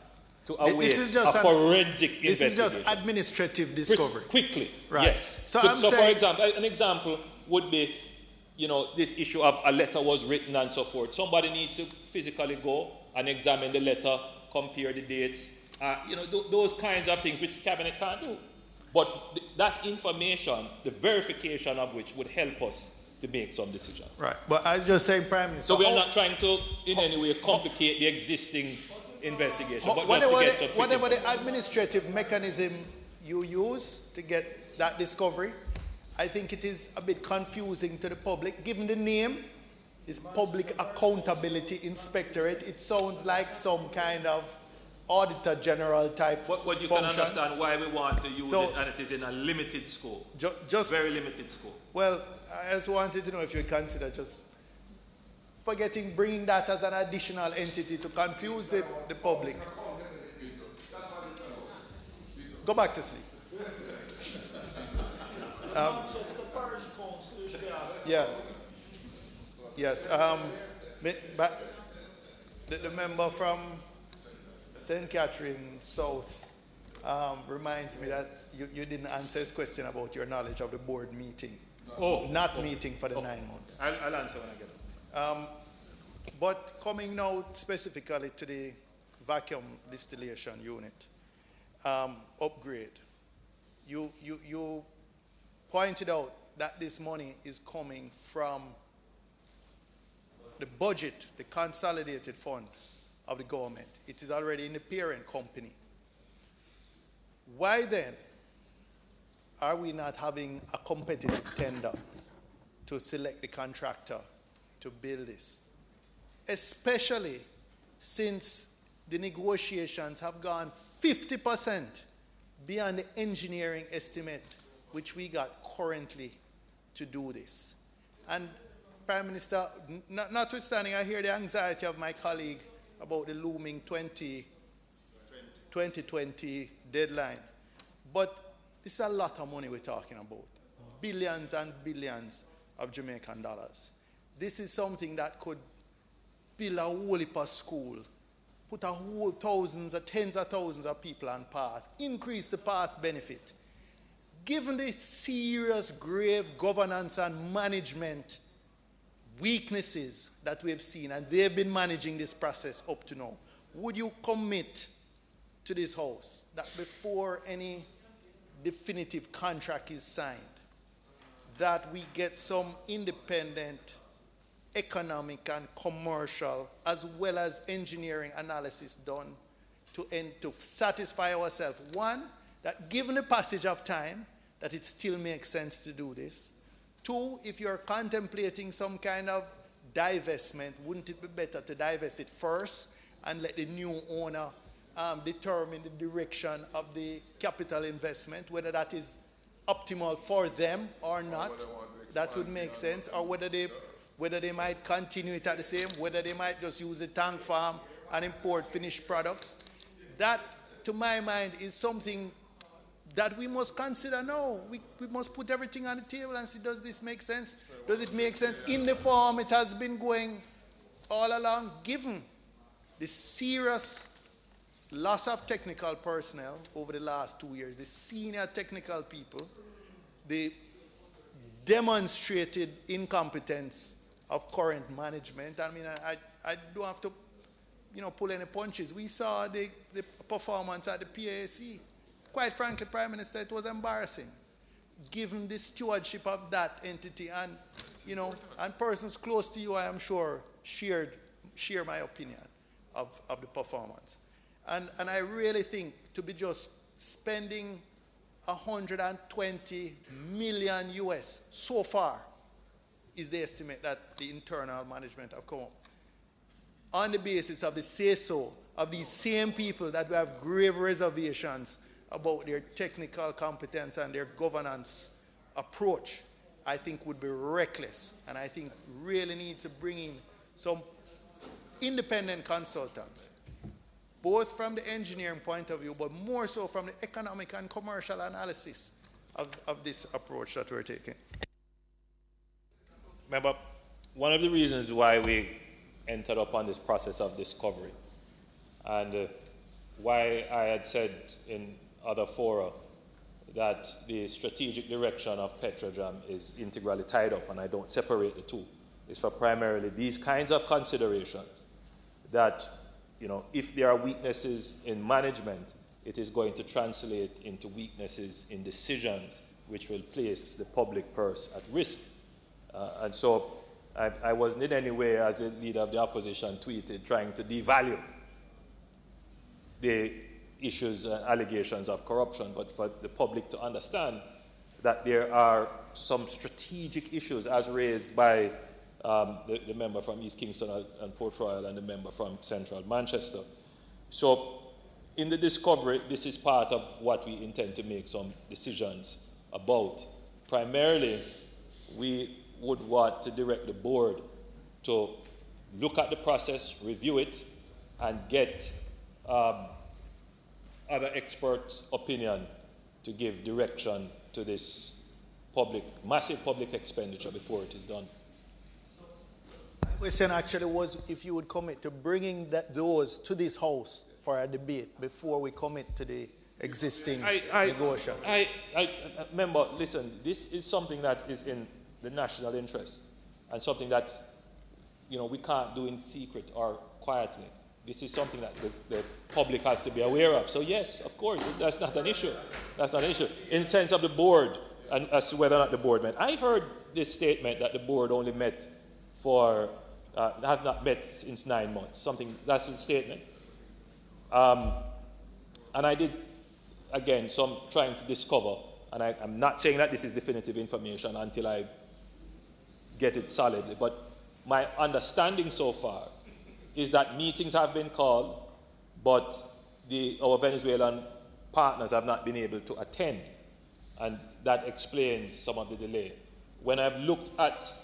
to await a forensic investigation. This is just administrative discovery. Quickly, right. Yes. So for example, an example would be, this issue of a letter was written and so forth. Somebody needs to physically go and examine the letter, compare the dates, those kinds of things which cabinet can't do. But that information, the verification of which would help us to make some decisions. Right, but I was just saying, Prime Minister. So we are not trying to, in any way, complicate the existing investigation. But whatever the administrative mechanism you use to get that discovery, I think it is a bit confusing to the public. Given the name, this Public Accountability Inspectorate, it sounds like some kind of Auditor General type But you function. Can understand why we want to use it, and it is in a limited scope. Very limited scope. Well, I just wanted to know if you would consider just bringing that as an additional entity to confuse the public. Go back to sleep. Yeah. Yes. But the member from St. Catherine South reminds me that you didn't answer his question about your knowledge of the board meeting. Meeting for the 9 months. I'll answer when I get it. But coming now specifically to the vacuum distillation unit upgrade, you pointed out that this money is coming from the budget, the consolidated fund of the government. It is already in the parent company. why then are we not having a competitive tender to select the contractor to build this? Especially since the negotiations have gone 50% beyond the engineering estimate which we got currently to do this. And Prime Minister, notwithstanding, I hear the anxiety of my colleague about the looming 2020 deadline. But this is a lot of money we're talking about. Billions and billions of Jamaican dollars. This is something that could build a whole heap of school, put a whole tens of thousands of people on path, increase the path benefit. Given the serious, grave governance and management weaknesses that we have seen, and they've been managing this process up to now, would you commit to this House that before any definitive contract is signed, that we get some independent economic and commercial as well as engineering analysis done to satisfy ourselves? One, that given the passage of time, that it still makes sense to do this. Two, if you're contemplating some kind of divestment, wouldn't it be better to divest it first and let the new owner determine the direction of the capital investment, whether that is optimal for them or not? That would make sense. Or whether they might continue it at the same, whether they might just use a tank farm and import finished products. That, to my mind, is something that we must consider now. We must put everything on the table and see, does this make sense? Does it make sense in the form it has been going all along, given the serious loss of technical personnel over the last 2 years, the senior technical people, the demonstrated incompetence of current management? I mean, I don't have to, pull any punches. We saw the performance at the PAC. Quite frankly, Prime Minister, it was embarrassing, given the stewardship of that entity, and and persons close to you, I am sure, share my opinion of the performance. And I really think to be just spending $120 million US so far is the estimate that the internal management have come up, on the basis of the say-so of these same people that we have grave reservations about their technical competence and their governance approach, I think would be reckless. And I think really need to bring in some independent consultants, both from the engineering point of view, but more so from the economic and commercial analysis of this approach that we're taking. Remember, one of the reasons why we entered upon this process of discovery, and why I had said in other fora that the strategic direction of Petrojam is integrally tied up, and I don't separate the two, is for primarily these kinds of considerations, that if there are weaknesses in management, it is going to translate into weaknesses in decisions which will place the public purse at risk. And so I wasn't in any way, as a leader of the opposition tweeted, trying to devalue the issues and allegations of corruption, but for the public to understand that there are some strategic issues as raised by the member from East Kingston and Port Royal and the member from Central Manchester. So in the discovery, this is part of what we intend to make some decisions about. Primarily, we would want to direct the board to look at the process, review it, and get other experts' opinion to give direction to this massive public expenditure before it is done. My question actually was if you would commit to bringing those to this House for a debate before we commit to the existing negotiation. Member, listen, this is something that is in the national interest and something that we can't do in secret or quietly. This is something that the public has to be aware of. So yes, of course, that's not an issue. That's not an issue. In the sense of the board, and as to whether or not the board met. I heard this statement that the board only met have not met since 9 months. That's the statement. And I did again, some trying to discover, and I'm not saying that this is definitive information until I get it solidly, but my understanding so far is that meetings have been called, but our Venezuelan partners have not been able to attend, and that explains some of the delay. When I've looked at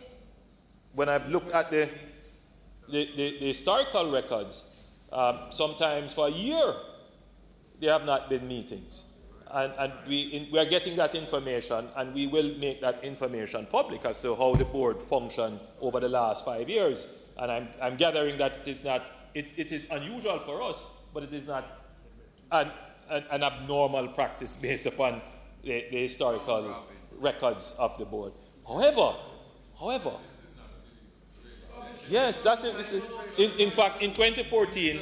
the historical records, sometimes for a year there have not been meetings, and we are getting that information, and we will make that information public as to how the board functioned over the last 5 years. And I'm gathering that it is unusual for us, but it is not an abnormal practice based upon the historical records of the board. However, yes, that's it. In fact, in 2014,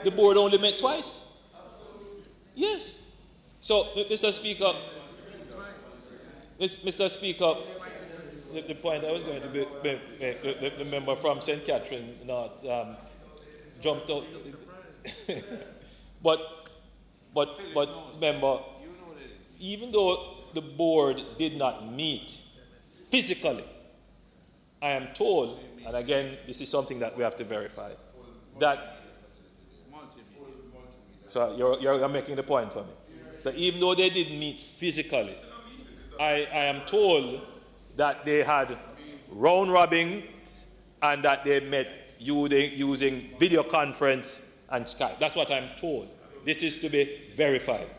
the board only met twice. Yes. So, Mr. Speaker, the point I was going to make, the member from St. Catherine not jumped out. but member, even though the board did not meet physically, I am told, and again, this is something that we have to verify, that. So you're making the point for me. So even though they didn't meet physically, I am told that they had round robin and that they met using video conference and Skype. That's what I'm told. This is to be verified.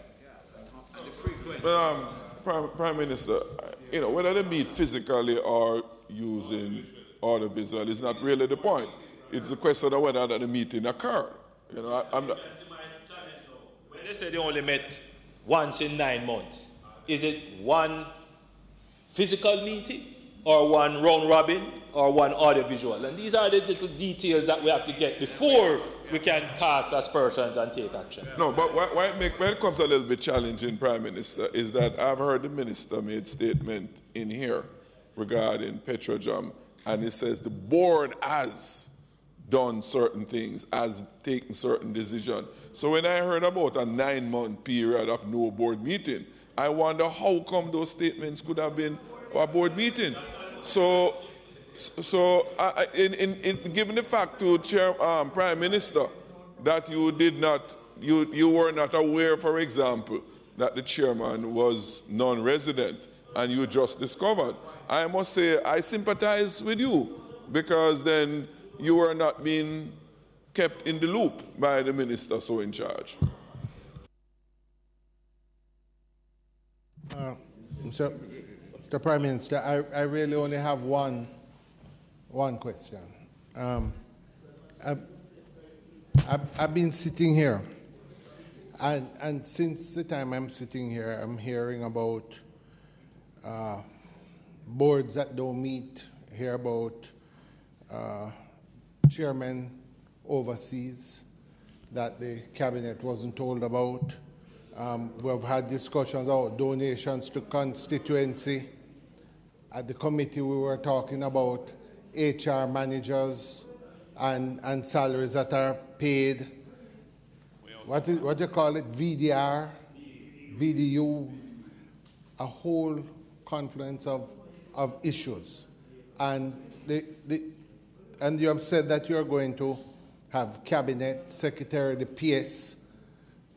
Prime Minister, whether they meet physically or using audiovisual is not really the point. It's the question of whether the meeting occurred. I'm not. When they say they only met once in 9 months, is it one physical meeting or one round robin or one audiovisual? And these are the little details that we have to get before we can cast aspersions and take action. No, but why it becomes a little bit challenging, Prime Minister, is that I've heard the Minister made statement in here regarding Petrojam, and it says the board has done certain things, has taken certain decisions. So when I heard about a 9-month period of no board meeting, I wonder how come those statements could have been a board meeting. So given the fact to Prime Minister that you were not aware, for example, that the chairman was non-resident and you just discovered, I must say I sympathize with you, because then you were not being kept in the loop by the minister so in charge. Mr. Prime Minister, I really only have one question. I've been sitting here, and since the time I'm sitting here, I'm hearing about boards that don't meet, hear about chairman overseas that the cabinet wasn't told about. We've had discussions about donations to constituency. At the committee, we were talking about HR managers and salaries that are paid. What do you call it? VDR, VDU, a whole confluence of issues. And you have said that you're going to have cabinet, secretary, the PS,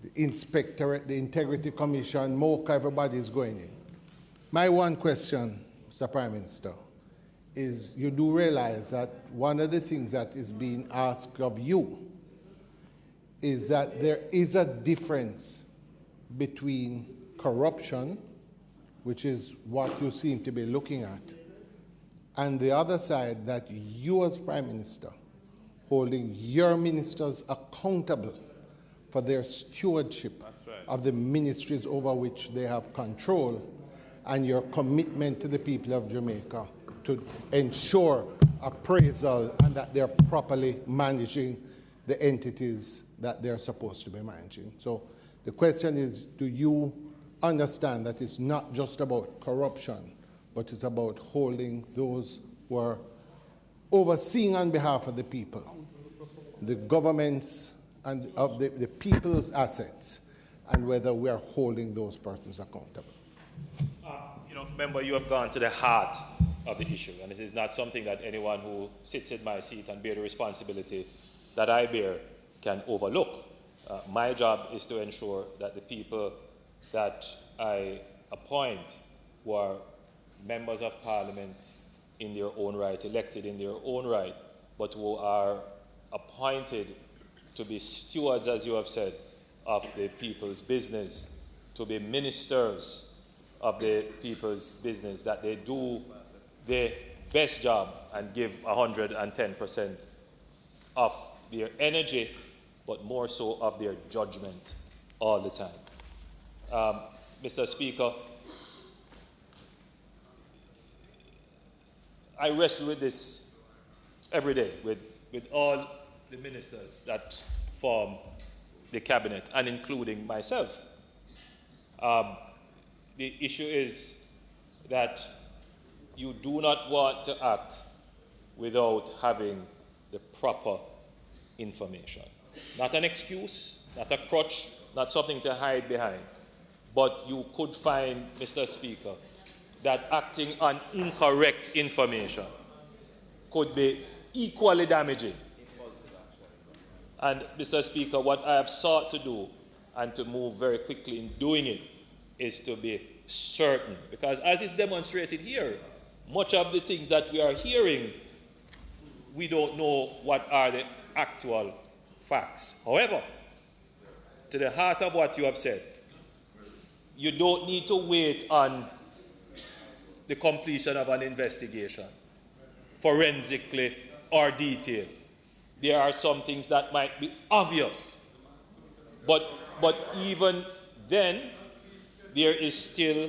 the inspectorate, the integrity commission, MOCA, everybody is going in. My one question, Mr. Prime Minister, is you do realize that one of the things that is being asked of you is that there is a difference between corruption, which is what you seem to be looking at, and the other side, that you as Prime Minister, holding your ministers accountable for their stewardship of the ministries over which they have control, and your commitment to the people of Jamaica to ensure appraisal and that they're properly managing the entities that they're supposed to be managing. So the question is, do you understand that it's not just about corruption, but it's about holding those who are overseeing on behalf of the people, the governments and of the people's assets, and whether we are holding those persons accountable. Member, you have gone to the heart of the issue, and it is not something that anyone who sits in my seat and bear the responsibility that I bear can overlook. My job is to ensure that the people that I appoint, who are members of Parliament in their own right, elected in their own right, but who are appointed to be stewards, as you have said, of the people's business, to be ministers of the people's business, that they do their best job and give 110% of their energy, but more so of their judgment all the time. Mr. Speaker, I wrestle with this every day with all the ministers that form the cabinet, and including myself. The issue is that you do not want to act without having the proper information. Not an excuse, not a crutch, not something to hide behind. But you could find, Mr. Speaker, that acting on incorrect information could be equally damaging. And, Mr. Speaker, what I have sought to do, and to move very quickly in doing it, is to be certain. Because as is demonstrated here, much of the things that we are hearing, we don't know what are the actual facts. However, to the heart of what you have said, you don't need to wait on the completion of an investigation, forensically or detailed. There are some things that might be obvious, but even then, there is still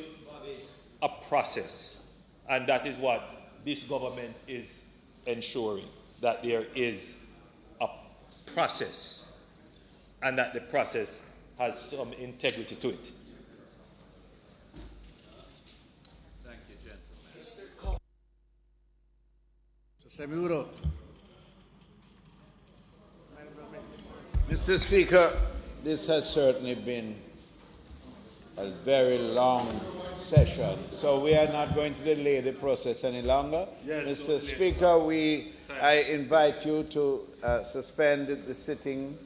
a process, and that is what this government is ensuring, that there is a process, and that the process has some integrity to it. Thank you, gentlemen. Mr. Speaker, this has certainly been a very long session, so we are not going to delay the process any longer. Yes, Mr. Speaker, I invite you to suspend the sitting,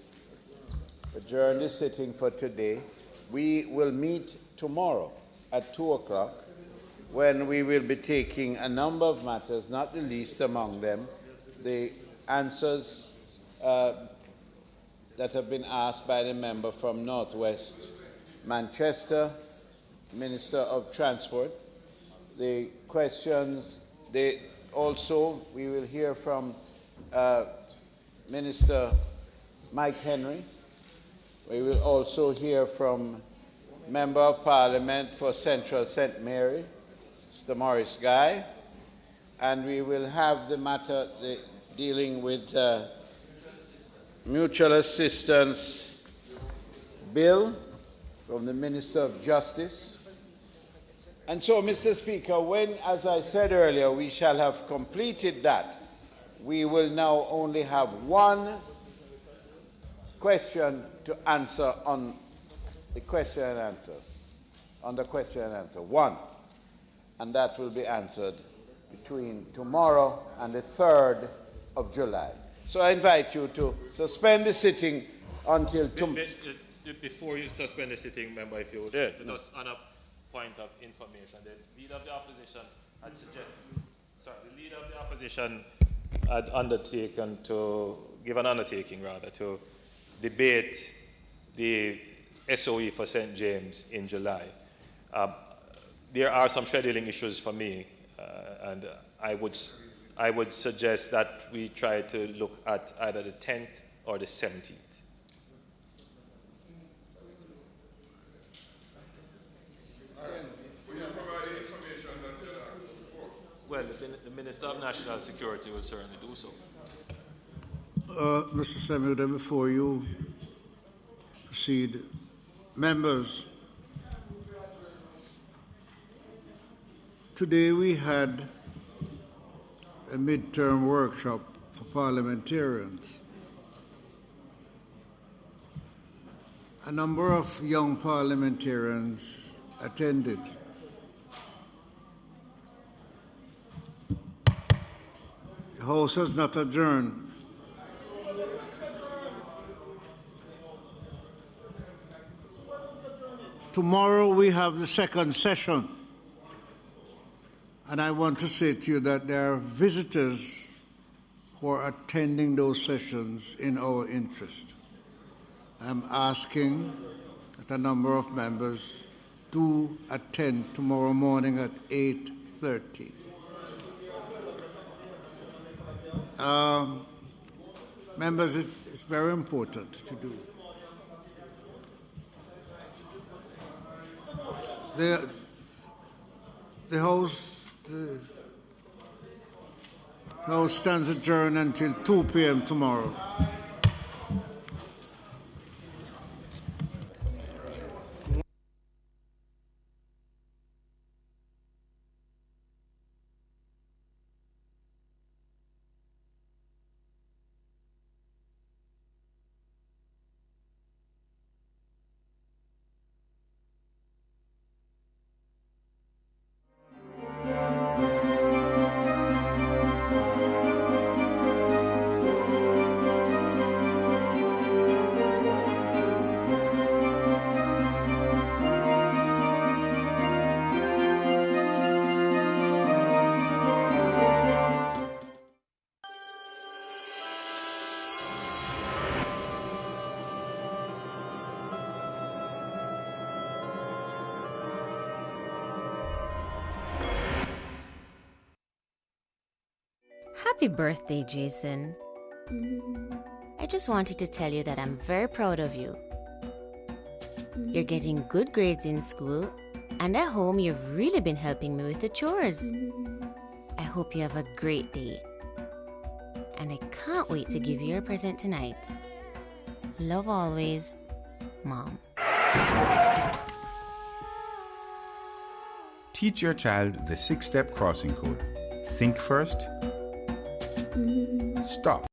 adjourn the sitting for today. We will meet tomorrow at 2 o'clock, when we will be taking a number of matters, not the least among them, the answers that have been asked by the member from Northwest Manchester, Minister of Transport. The questions, also we will hear from Minister Mike Henry. We will also hear from Member of Parliament for Central St. Mary, Mr. Morris Guy, and we will have the matter dealing with mutual assistance bill from the Minister of Justice. And so, Mr. Speaker, when, as I said earlier, we shall have completed that, we will now only have one question to answer on the question and answer. On the question and answer, one. And that will be answered between tomorrow and the 3rd of July. So I invite you to suspend the sitting until tomorrow. Before you suspend the sitting, member, if you would, just on a point of information, the leader of the opposition had undertaken to give an undertaking, rather, to debate the SOE for St. James in July. There are some scheduling issues for me, and I would suggest that we try to look at either the 10th or the 17th. Well, the Minister of National Security will certainly do so. Mr. Senator, before you proceed, members, today we had a midterm workshop for parliamentarians. A number of young parliamentarians attended. The House has not adjourned. Tomorrow we have the second session. And I want to say to you that there are visitors who are attending those sessions in our interest. I'm asking that a number of members do attend tomorrow morning at 8:30. Members, it's very important to do. The House stands adjourned until 2 p.m. tomorrow. Happy birthday, Jason. I just wanted to tell you that I'm very proud of you. You're getting good grades in school, and at home you've really been helping me with the chores. I hope you have a great day. And I can't wait to give you your present tonight. Love always, Mom. Teach your child the 6-step crossing code. Think first. Stop.